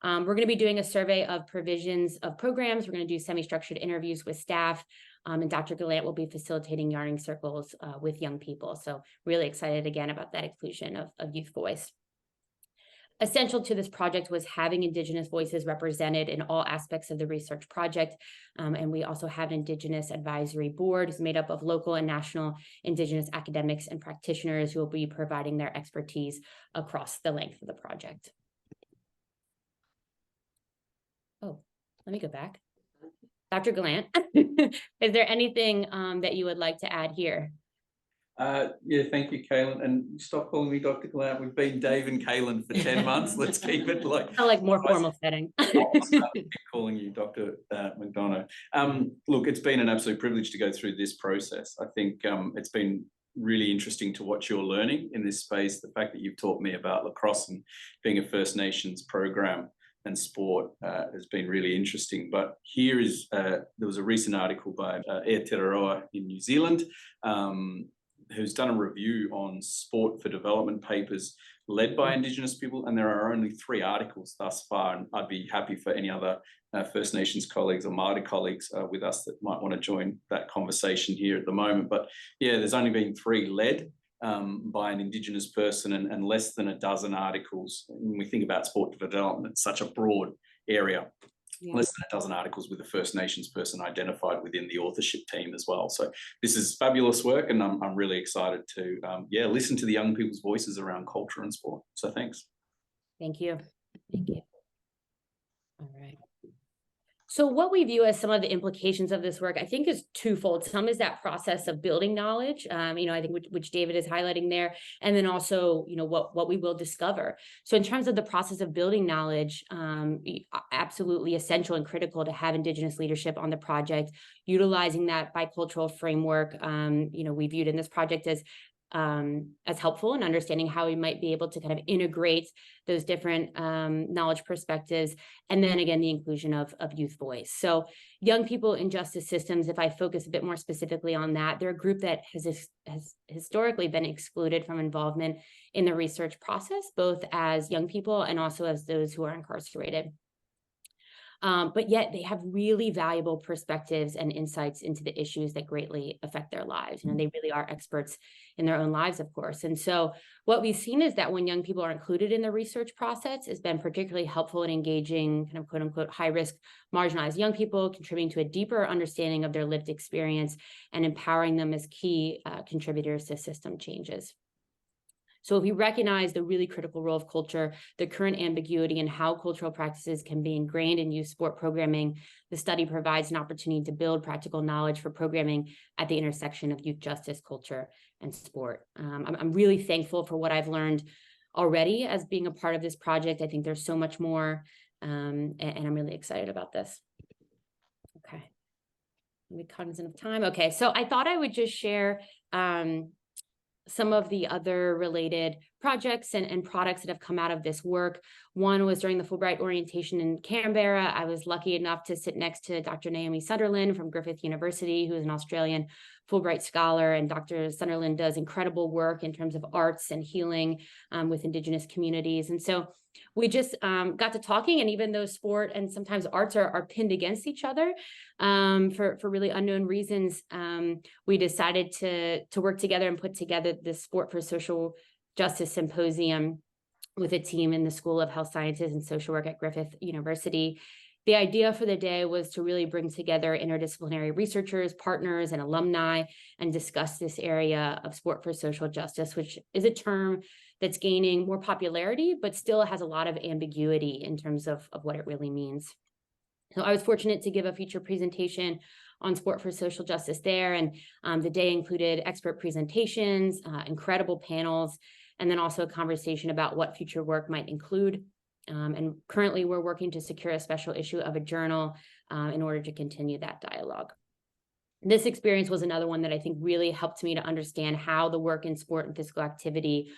We're going to be doing a survey of provisions of programs. We're going to do semi-structured interviews with staff, and Dr. Gleaned will be facilitating yarning circles with young people. So really excited again about that inclusion of youth voice. Essential to this project was having Indigenous voices represented in all aspects of the research project. And we also have an Indigenous advisory board made up of local and national Indigenous academics and practitioners who will be providing their expertise across the length of the project. Oh, let me go back. Dr. Gallant, is there anything that you would like to add here? Yeah, thank you, Kalyn. And stop calling me Dr. Gallant. We've been Dave and Kalyn for 10 months. Let's keep it like more formal setting. I'll start calling you Dr. McDonough. Look, it's been an absolute privilege to go through this process. I think it's been really interesting to watch your learning in this space. The fact that you've taught me about lacrosse and being a First Nations program and sport has been really interesting. But here is, there was a recent article by Aotearoa in New Zealand, who's done a review on sport for development papers led by Indigenous people, and there are only 3 articles thus far, and I'd be happy for any other First Nations colleagues or Māori colleagues with us that might want to join that conversation here at the moment. But yeah, there's only been 3 led by an Indigenous person and less than a dozen articles. When we think about sport development, it's such a broad area. Yeah. Less than a dozen articles with a First Nations person identified within the authorship team as well. So this is fabulous work, and I'm really excited to listen to the young people's voices around culture and sport. So thanks. Thank you. Thank you. All right. So what we view as some of the implications of this work, I think, is twofold. Some is that process of building knowledge, I think which David is highlighting there, and then also, what we will discover. So in terms of the process of building knowledge, absolutely essential and critical to have Indigenous leadership on the project, utilizing that bicultural framework. We viewed in this project as helpful in understanding how we might be able to kind of integrate those different knowledge perspectives, and then again the inclusion of youth voice. So young people in justice systems, if I focus a bit more specifically on that, they're a group that has historically been excluded from involvement in the research process, both as young people and also as those who are incarcerated. But yet they have really valuable perspectives and insights into the issues that greatly affect their lives. They really are experts in their own lives, of course. And so what we've seen is that when young people are included in the research process, has been particularly helpful in engaging kind of quote unquote high risk marginalized young people, contributing to a deeper understanding of their lived experience and empowering them as key contributors to system changes. So if we recognize the really critical role of culture, the current ambiguity in how cultural practices can be ingrained in youth sport programming, the study provides an opportunity to build practical knowledge for programming at the intersection of youth justice, culture, and sport. I'm really thankful for what I've learned already as being a part of this project. I think there's so much more, and I'm really excited about this. Okay, I'm cognizant of time. Okay, so I thought I would just share some of the other related projects and products that have come out of this work. One was during the Fulbright orientation in Canberra. I was lucky enough to sit next to Dr. Naomi Sunderland from Griffith University, who is an Australian Fulbright scholar, and Dr. Sunderland does incredible work in terms of arts and healing with Indigenous communities. And so we just got to talking, and even though sport and sometimes arts are pinned against each other for really unknown reasons, we decided to work together and put together this Sport for Social Justice Symposium with a team in the School of Health Sciences and Social Work at Griffith University. The idea for the day was to really bring together interdisciplinary researchers, partners, and alumni and discuss this area of sport for social justice, which is a term that's gaining more popularity, but still has a lot of ambiguity in terms of what it really means. So I was fortunate to give a feature presentation on sport for social justice there, and the day included expert presentations, incredible panels, and then also a conversation about what future work might include. And currently we're working to secure a special issue of a journal in order to continue that dialogue. This experience was another one that I think really helped me to understand how the work in sport and physical activity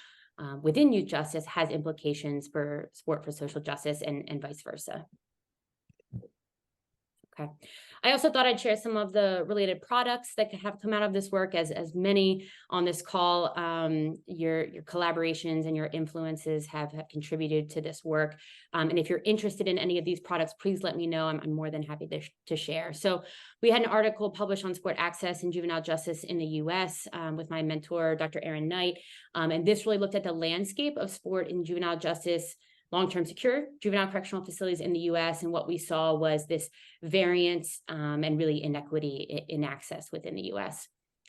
within youth justice has implications for sport for social justice and vice versa. Okay. I also thought I'd share some of the related products that have come out of this work, as many on this call, your collaborations and your influences have contributed to this work. And if you're interested in any of these products, please let me know. I'm more than happy to share. So we had an article published on sport access and juvenile justice in the US with my mentor, Dr. Erin Knight. And this really looked at the landscape of sport in juvenile justice, long-term secure juvenile correctional facilities in the US. And what we saw was this variance and really inequity in access within the US.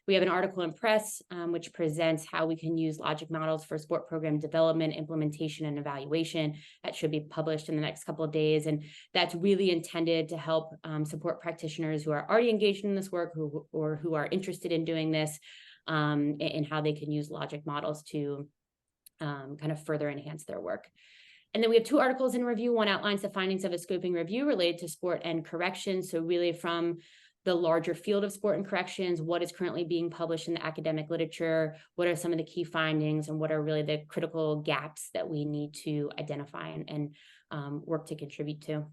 We have an article in press, which presents how we can use logic models for sport program development, implementation, and evaluation. That should be published in the next couple of days. And that's really intended to help support practitioners who are already engaged in this work or who are interested in doing this, and how they can use logic models to kind of further enhance their work. And then we have 2 articles in review. One outlines the findings of a scoping review related to sport and corrections. So really from the larger field of sport and corrections, what is currently being published in the academic literature, what are some of the key findings, and what are really the critical gaps that we need to identify and work to contribute to.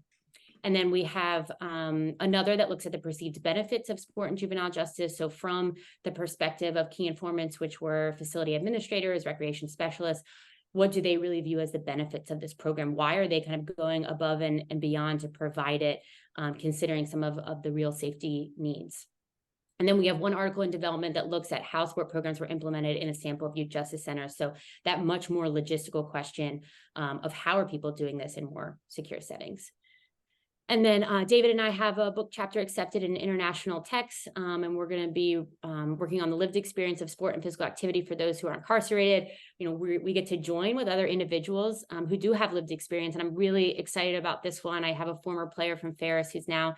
And then we have another that looks at the perceived benefits of sport and juvenile justice. So from the perspective of key informants, which were facility administrators, recreation specialists, what do they really view as the benefits of this program? Why are they kind of going above and beyond to provide it, considering some of the real safety needs? And then we have one article in development that looks at how sport programs were implemented in a sample of youth justice centers. So that much more logistical question of how are people doing this in more secure settings. And then David and I have a book chapter accepted in international texts, and we're going to be working on the lived experience of sport and physical activity for those who are incarcerated. You know, we get to join with other individuals who do have lived experience, and I'm really excited about this one. I have a former player from Ferris who's now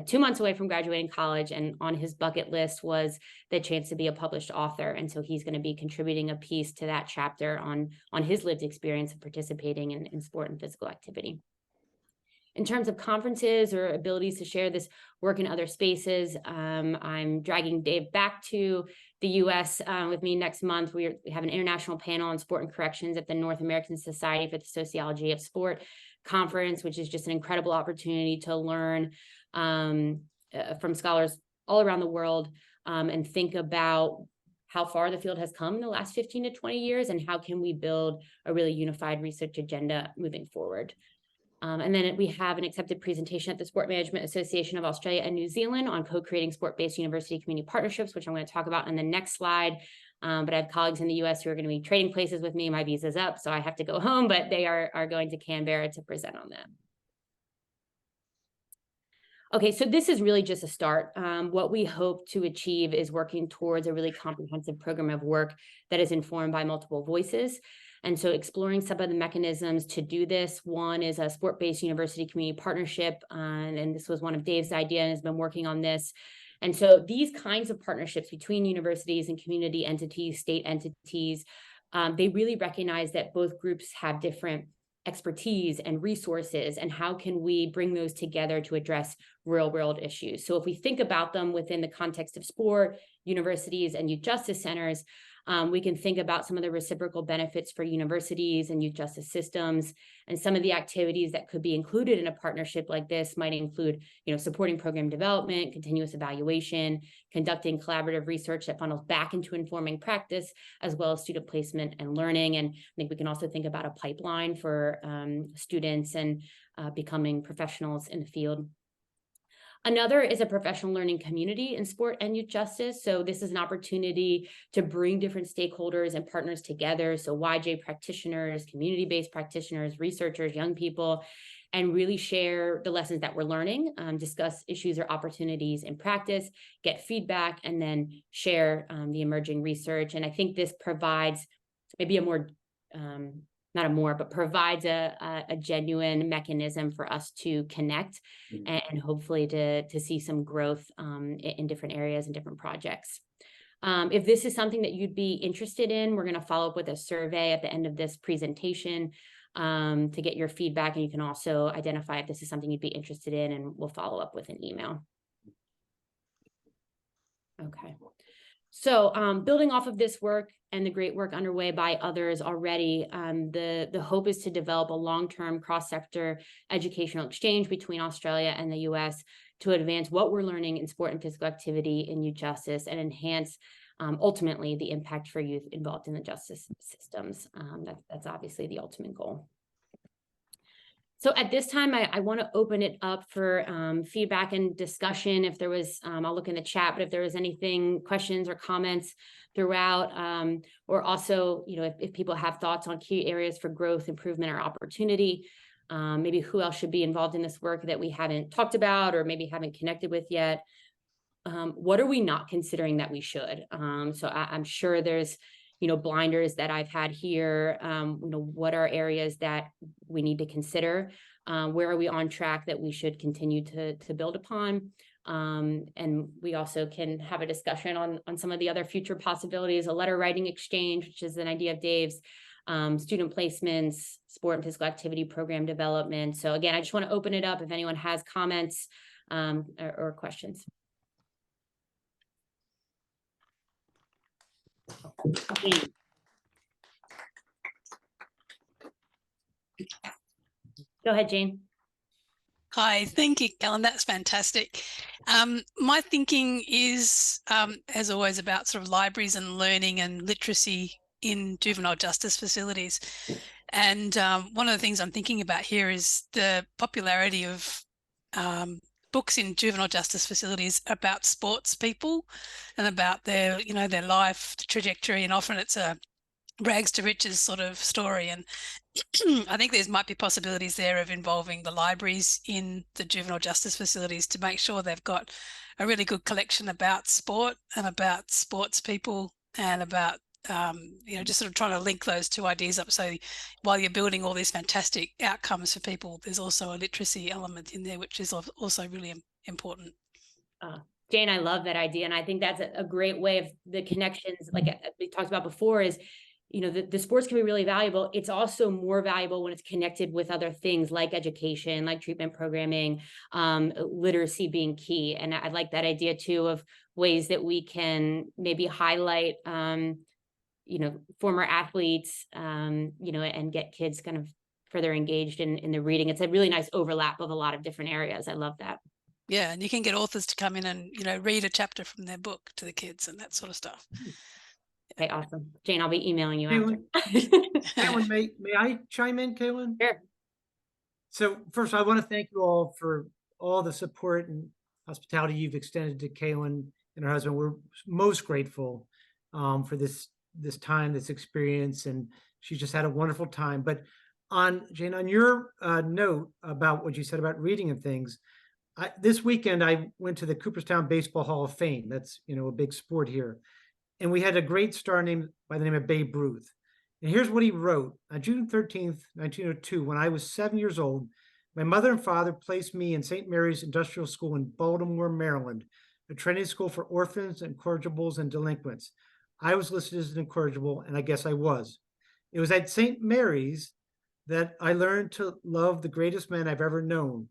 2 months away from graduating college, and on his bucket list was the chance to be a published author, and so he's going to be contributing a piece to that chapter on his lived experience of participating in sport and physical activity. In terms of conferences or abilities to share this work in other spaces, I'm dragging Dave back to the US with me next month. We have an international panel on sport and corrections at the North American Society for the Sociology of Sport conference, which is just an incredible opportunity to learn from scholars all around the world and think about how far the field has come in the last 15 to 20 years and how can we build a really unified research agenda moving forward. And then we have an accepted presentation at the Sport Management Association of Australia and New Zealand on co-creating sport-based university community partnerships, which I'm going to talk about in the next slide. But I have colleagues in the US who are going to be trading places with me. My visa's up, so I have to go home, but they are going to Canberra to present on that. Okay, so this is really just a start. What we hope to achieve is working towards a really comprehensive program of work that is informed by multiple voices. And so exploring some of the mechanisms to do this. One is a sport-based university community partnership. And this was one of Dave's ideas and has been working on this. And so these kinds of partnerships between universities and community entities, state entities, they really recognize that both groups have different expertise and resources, and how can we bring those together to address real world issues. So if we think about them within the context of sport, universities, and youth justice centers, we can think about some of the reciprocal benefits for universities and youth justice systems, and some of the activities that could be included in a partnership like this might include, supporting program development, continuous evaluation, conducting collaborative research that funnels back into informing practice, as well as student placement and learning. And I think we can also think about a pipeline for students and becoming professionals in the field. Another is a professional learning community in sport and youth justice. So this is an opportunity to bring different stakeholders and partners together. So YJ practitioners, community-based practitioners, researchers, young people, and really share the lessons that we're learning, discuss issues or opportunities in practice, get feedback, and then share the emerging research. And I think this provides maybe a more provides a genuine mechanism for us to connect and hopefully to see some growth in different areas and different projects. If this is something that you'd be interested in, we're going to follow up with a survey at the end of this presentation to get your feedback. And you can also identify if this is something you'd be interested in, and we'll follow up with an email. Okay. So building off of this work and the great work underway by others already, the hope is to develop a long-term cross-sector educational exchange between Australia and the US to advance what we're learning in sport and physical activity in youth justice and enhance ultimately the impact for youth involved in the justice systems. That's obviously the ultimate goal. So at this time, I want to open it up for feedback and discussion. If there was, I'll look in the chat, but if there was anything, questions or comments throughout, or also, if people have thoughts on key areas for growth, improvement, or opportunity, maybe who else should be involved in this work that we haven't talked about or maybe haven't connected with yet. what are we not considering that we should? So I'm sure there's, blinders that I've had here. What are areas that we need to consider? Where are we on track that we should continue to build upon? And we also can have a discussion on some of the other future possibilities, a letter writing exchange, which is an idea of Dave's, student placements, sport and physical activity program development. So again, I just want to open it up if anyone has comments or questions. Go ahead, Jane. Hi, thank you, Kalyn. That's fantastic. My thinking is, as always, about sort of libraries and learning and literacy in juvenile justice facilities. And one of the things I'm thinking about here is the popularity of books in juvenile justice facilities about sports people and about their, their life trajectory. And often it's a rags to riches sort of story. And I think there might be possibilities there of involving the libraries in the juvenile justice facilities to make sure they've got a really good collection about sport and about sports people and about, just sort of trying to link those two ideas up. So while you're building all these fantastic outcomes for people, there's also a literacy element in there, which is also really important. Jane, I love that idea. And I think that's a great way of the connections, like we talked about before, is the sports can be really valuable. It's also more valuable when it's connected with other things like education, like treatment programming, literacy being key. And I like that idea too of ways that we can maybe highlight, former athletes, and get kids kind of further engaged in the reading. It's a really nice overlap of a lot of different areas. I love that. Yeah, and you can get authors to come in and, read a chapter from their book to the kids and that sort of stuff. Okay, awesome. Jane, I'll be emailing you after. Kalyn, may I chime in, Kalyn? Sure. So first, I want to thank you all for all the support and hospitality you've extended to Kalyn and her husband. We're most grateful for this time, this experience, and she's just had a wonderful time. But Jane, on your note about what you said about reading and things, this weekend I went to the Cooperstown Baseball Hall of Fame. That's a big sport here. And we had a great star by the name of Babe Ruth. And here's what he wrote. On June 13th, 1902, when I was 7 years old, my mother and father placed me in St. Mary's Industrial School in Baltimore, Maryland, a training school for orphans, incorrigibles, and delinquents. I was listed as an incorrigible, and I guess I was. It was at St. Mary's that I learned to love the greatest man I've ever known.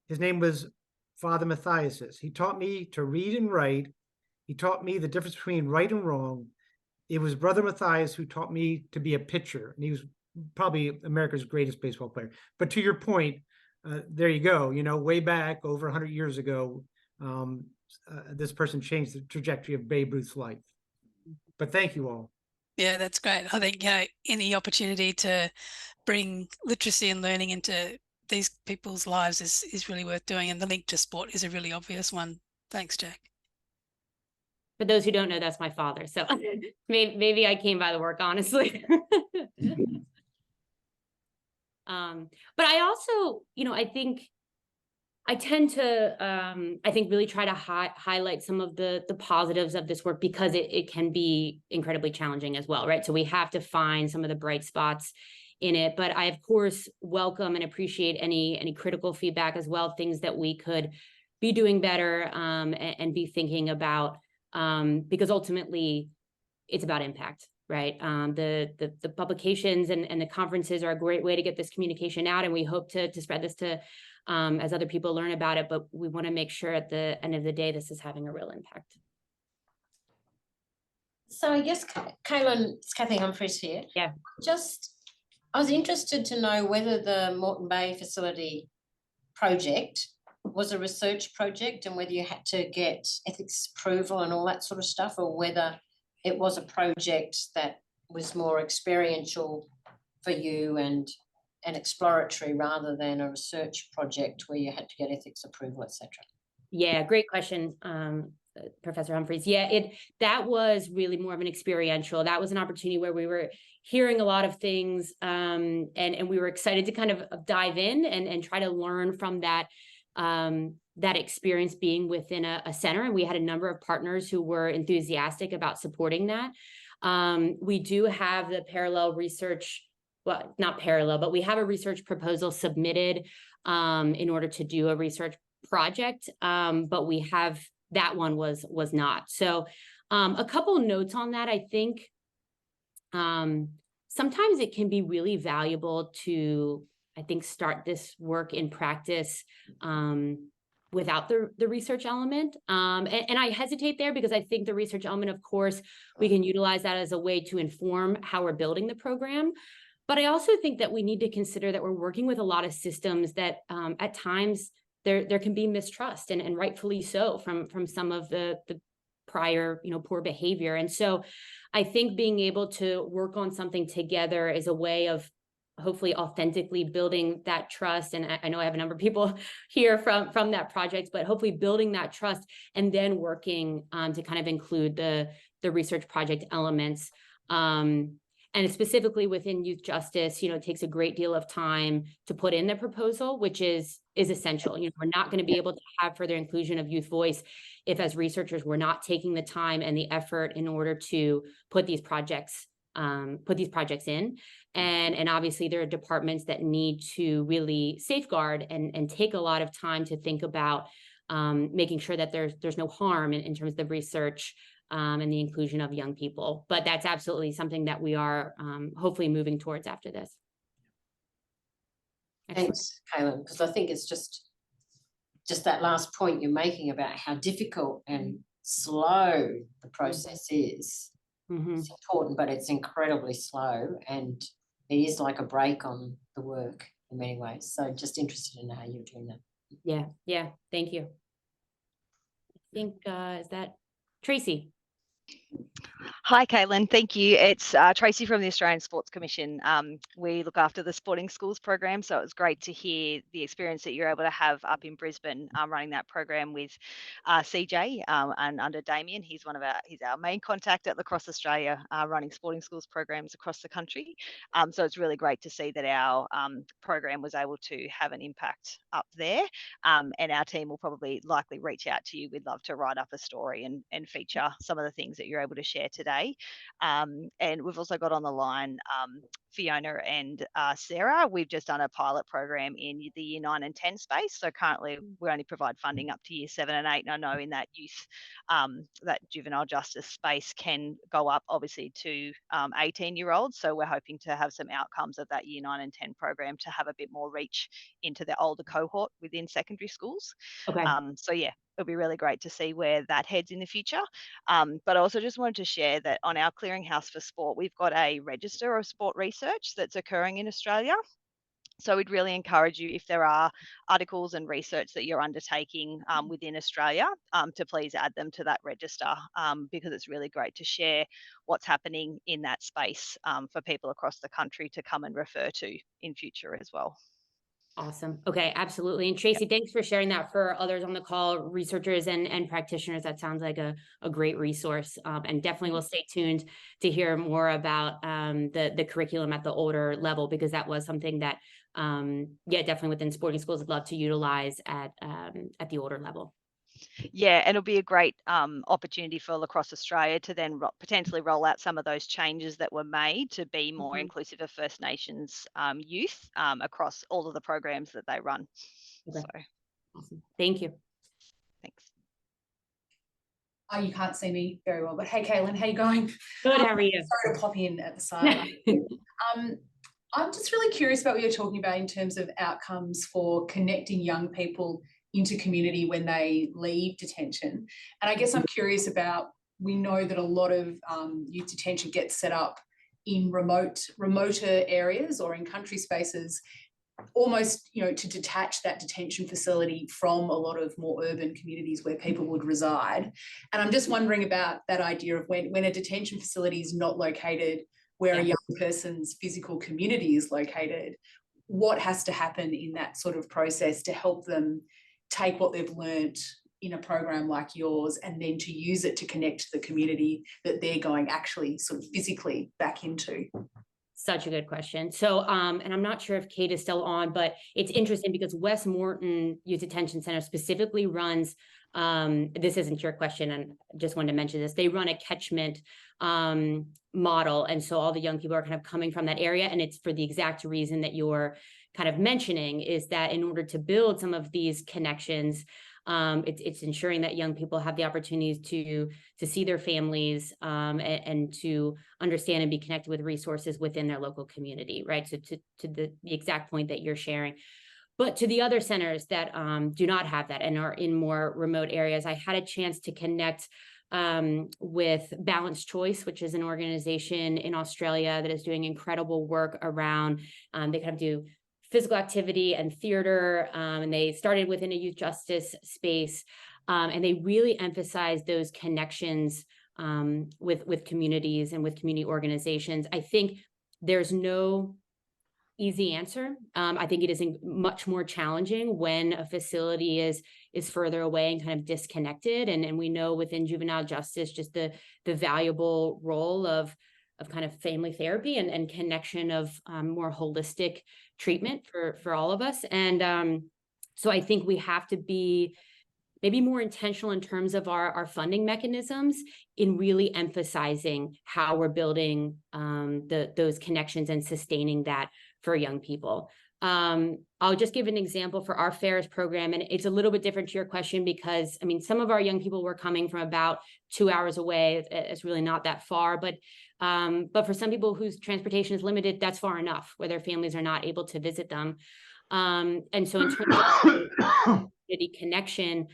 His name was Father Matthias. He taught me to read and write. He taught me the difference between right and wrong. It was Brother Matthias who taught me to be a pitcher, and he was probably America's greatest baseball player. But to your point, there you go. Way back over 100 years ago, this person changed the trajectory of Babe Ruth's life. But thank you all. Yeah, that's great. I think any opportunity to bring literacy and learning into these people's lives is really worth doing, and the link to sport is a really obvious one. Thanks, Jack. For those who don't know, that's my father. So maybe I came by the work, honestly. But I also, I think I tend to, really try to highlight some of the positives of this work, because it can be incredibly challenging as well, right? So we have to find some of the bright spots in it. But I, of course, welcome and appreciate any critical feedback as well, things that we could be doing better and be thinking about. Because ultimately it's about impact, right? The publications and the conferences are a great way to get this communication out, and we hope to spread this to as other people learn about it, but we want to make sure at the end of the day this is having a real impact. So I guess, Kalyn, it's Kathy Humphries here. Yeah. I was interested to know whether the Moreton Bay facility project was a research project and whether you had to get ethics approval and all that sort of stuff, or whether it was a project that was more experiential for you and exploratory rather than a research project where you had to get ethics approval, etc. Yeah, great question, Professor Humphries. Yeah, that was really more of an experiential. That was an opportunity where we were hearing a lot of things, and we were excited to kind of dive in and try to learn from that that experience being within a center, and we had a number of partners who were enthusiastic about supporting that. We do have the parallel research, well, not parallel, but we have a research proposal submitted in order to do a research project, but we have, that one was not. So a couple notes on that. I think sometimes it can be really valuable to, I think, start this work in practice without the research element. And I hesitate there because I think the research element, of course, we can utilize that as a way to inform how we're building the program. But I also think that we need to consider that we're working with a lot of systems that at times there can be mistrust, and rightfully so, from some of the prior, poor behavior. And so I think being able to work on something together is a way of hopefully authentically building that trust. And I know I have a number of people here from that project, but hopefully building that trust and then working to kind of include the research project elements. And specifically within youth justice, it takes a great deal of time to put in the proposal, which is essential. We're not going to be able to have further inclusion of youth voice if, as researchers, we're not taking the time and the effort in order to put these projects in. And obviously there are departments that need to really safeguard and take a lot of time to think about making sure that there's no harm in terms of the research and the inclusion of young people. But that's absolutely something that we are hopefully moving towards after this. Excellent. Thanks, Kalyn, because I think it's just that last point you're making about how difficult and slow the process is. It's important, but it's incredibly slow, and it is like a break on the work in many ways. So just interested in how you're doing that. Yeah, thank you. I think, is that Tracy? Hi, Kalyn. Thank you. It's Tracy from the Australian Sports Commission. We look after the sporting schools program, so it was great to hear the experience that you're able to have up in Brisbane running that program with CJ and under Damien. He's our main contact at Lacrosse Australia, running sporting schools programs across the country. So it's really great to see that our program was able to have an impact up there. And our team will likely reach out to you. We'd love to write up a story and feature some of the things that you're able to share today. And we've also got on the line Fiona and Sarah. We've just done a pilot program in the year 9 and 10 space. So currently we only provide funding up to year 7 and 8. And I know in that youth, that juvenile justice space can go up obviously to 18-year-olds. So we're hoping to have some outcomes of that year 9 and 10 program to have a bit more reach into the older cohort within secondary schools. Okay. So yeah, it'll be really great to see where that heads in the future. But I also just wanted to share that on our Clearinghouse for Sport, we've got a register of sport research that's occurring in Australia. So we'd really encourage you, if there are articles and research that you're undertaking within Australia, to please add them to that register, because it's really great to share what's happening in that space for people across the country to come and refer to in future as well. Awesome. Okay, absolutely. And Tracy, thanks for sharing that for others on the call, researchers and practitioners. That sounds like a great resource, and definitely we'll stay tuned to hear more about the curriculum at the older level, because that was something that, definitely within sporting schools, I'd love to utilize at the older level. Yeah, and it'll be a great opportunity for Lacrosse Australia to then potentially roll out some of those changes that were made to be more inclusive of First Nations youth across all of the programs that they run. Okay. So, awesome. Thank you. Thanks. Oh, you can't see me very well, but hey, Kalyn, how you going? Good, how are you? Sorry to pop in at the side. I'm just really curious about what you're talking about in terms of outcomes for connecting young people into community when they leave detention. And I guess I'm curious about, we know that a lot of youth detention gets set up in remoter areas or in country spaces, almost, to detach that detention facility from a lot of more urban communities where people would reside. And I'm just wondering about that idea of when a detention facility is not located where a young person's physical community is located, what has to happen in that sort of process to help them take what they've learned in a program like yours and then to use it to connect to the community that they're going actually sort of physically back into? Such a good question. So, and I'm not sure if Kate is still on, but it's interesting because West Morton Youth Detention Center specifically runs, this isn't your question, and just wanted to mention this, they run a catchment model. And so all the young people are kind of coming from that area. And it's for the exact reason that you're kind of mentioning, is that in order to build some of these connections, it's ensuring that young people have the opportunities to see their families, and to understand and be connected with resources within their local community, right? So to the exact point that you're sharing. But to the other centers that do not have that and are in more remote areas, I had a chance to connect with Balanced Choice, which is an organization in Australia that is doing incredible work around, they kind of do physical activity and theater, and they started within a youth justice space, and they really emphasize those connections with communities and with community organizations. I think there's no easy answer. I think it is much more challenging when a facility is further away and kind of disconnected. And we know within juvenile justice, just the valuable role of kind of family therapy and connection of more holistic treatment for all of us. And so I think we have to be maybe more intentional in terms of our funding mechanisms in really emphasizing how we're building those connections and sustaining that for young people. I'll just give an example for our Ferris program, and it's a little bit different to your question because, I mean, some of our young people were coming from about 2 hours away. It's really not that far, but for some people whose transportation is limited, that's far enough, where their families are not able to visit them. And so in terms of community connection,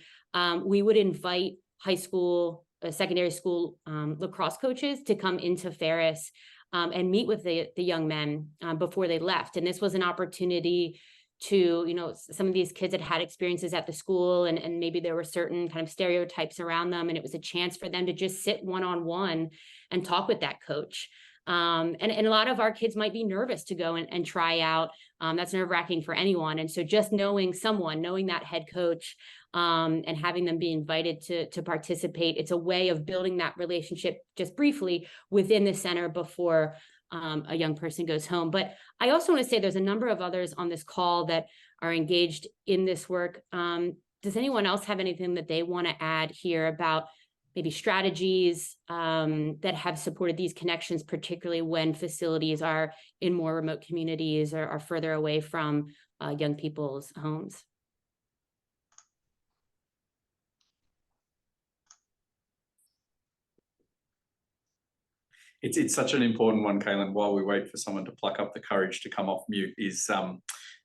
we would invite high school, secondary school lacrosse coaches to come into Ferris and meet with the young men before they left. And this was an opportunity to, you know, some of these kids had experiences at the school and maybe there were certain kind of stereotypes around them. And it was a chance for them to just sit one-on-one and talk with that coach. And a lot of our kids might be nervous to go and try out. That's nerve-wracking for anyone. And so just knowing that head coach, and having them be invited to participate, it's a way of building that relationship just briefly within the center before a young person goes home. But I also want to say there's a number of others on this call that are engaged in this work. Does anyone else have anything that they want to add here about maybe strategies that have supported these connections, particularly when facilities are in more remote communities or are further away from young people's homes? It's such an important one, Kalyn. While we wait for someone to pluck up the courage to come off mute, is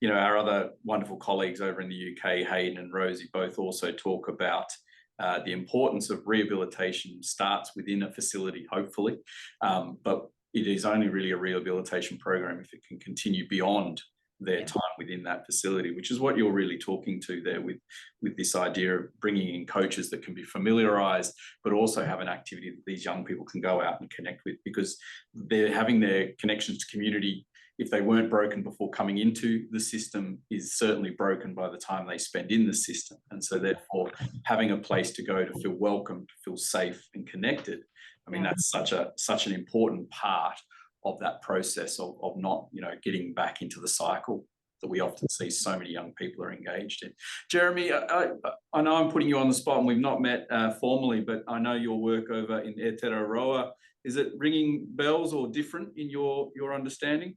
you know, our other wonderful colleagues over in the UK, Hayden and Rosie, both also talk about the importance of rehabilitation starts within a facility, hopefully, but it is only really a rehabilitation program if it can continue beyond their time within that facility, which is what you're really talking to there with this idea of bringing in coaches that can be familiarized, but also have an activity that these young people can go out and connect with, because they're having their connections to community, if they weren't broken before coming into the system, is certainly broken by the time they spend in the system. And so therefore having a place to go to feel welcome, to feel safe and connected, I mean, that's such an important part of that process of not, you know, getting back into the cycle that we often see so many young people are engaged in. Jeremy, I know I'm putting you on the spot and we've not met formally, but I know your work over in Aotearoa, is it ringing bells or different in your understanding?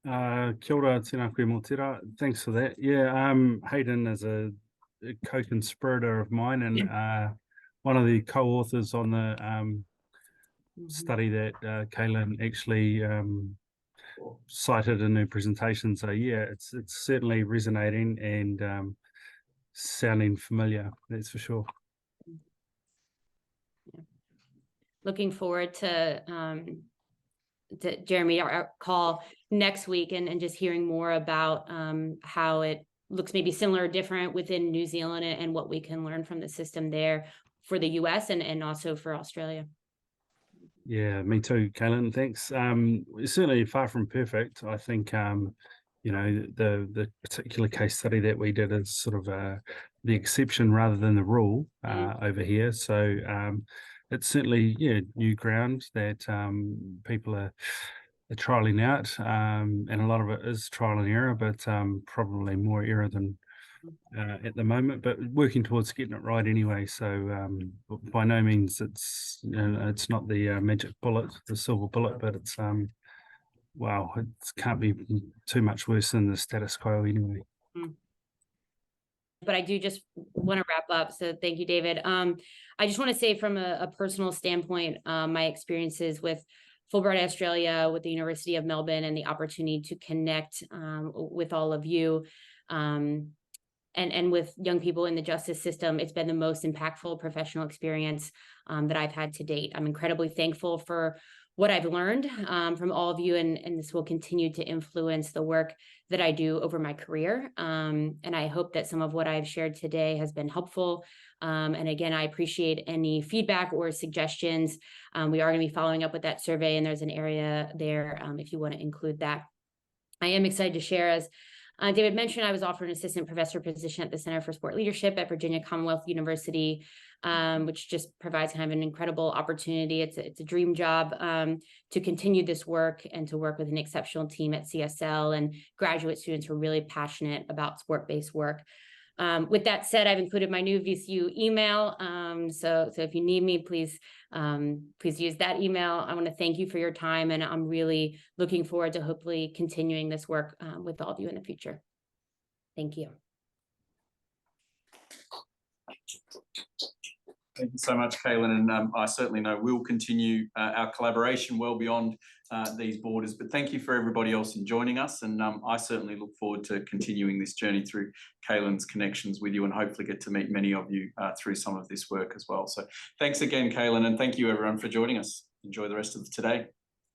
Kia ora, tēnā koe mō tērā. Thanks for that. Yeah, Hayden is a co-conspirator of mine and one of the co-authors on the study that Kalyn actually cited in her presentation. So yeah, it's certainly resonating and sounding familiar, that's for sure. Looking forward to Jeremy, our call next week and just hearing more about how it looks maybe similar or different within New Zealand and what we can learn from the system there for the US and also for Australia. Yeah, me too, Kalyn. Thanks. It's certainly far from perfect. I think, you know, the particular case study that we did is sort of the exception rather than the rule over here. So it's certainly new ground that people are trialing out, and a lot of it is trial and error, but probably more error than at the moment, but working towards getting it right anyway. So by no means it's it's not the magic bullet, the silver bullet, but it's wow, it can't be too much worse than the status quo anyway. But I do just want to wrap up. So thank you, David. I just want to say from a personal standpoint, my experiences with Fulbright Australia, with the University of Melbourne, and the opportunity to connect with all of you and with young people in the justice system, it's been the most impactful professional experience that I've had to date. I'm incredibly thankful for what I've learned from all of you, and this will continue to influence the work that I do over my career. And I hope that some of what I've shared today has been helpful. And again, I appreciate any feedback or suggestions. We are going to be following up with that survey, and there's an area there if you want to include that. I am excited to share, as David mentioned, I was offered an assistant professor position at the Center for Sport Leadership at Virginia Commonwealth University, which just provides kind of an incredible opportunity. It's a dream job to continue this work and to work with an exceptional team at CSL and graduate students who are really passionate about sport-based work. With that said, I've included my new VCU email. So if you need me, please use that email. I want to thank you for your time, and I'm really looking forward to hopefully continuing this work with all of you in the future. Thank you. Thank you so much, Kalyn, and I certainly know we'll continue our collaboration well beyond these borders, but thank you for everybody else in joining us, and I certainly look forward to continuing this journey through Kalyn's connections with you, and hopefully get to meet many of you through some of this work as well. So thanks again, Kalyn, and thank you everyone for joining us. Enjoy the rest of today.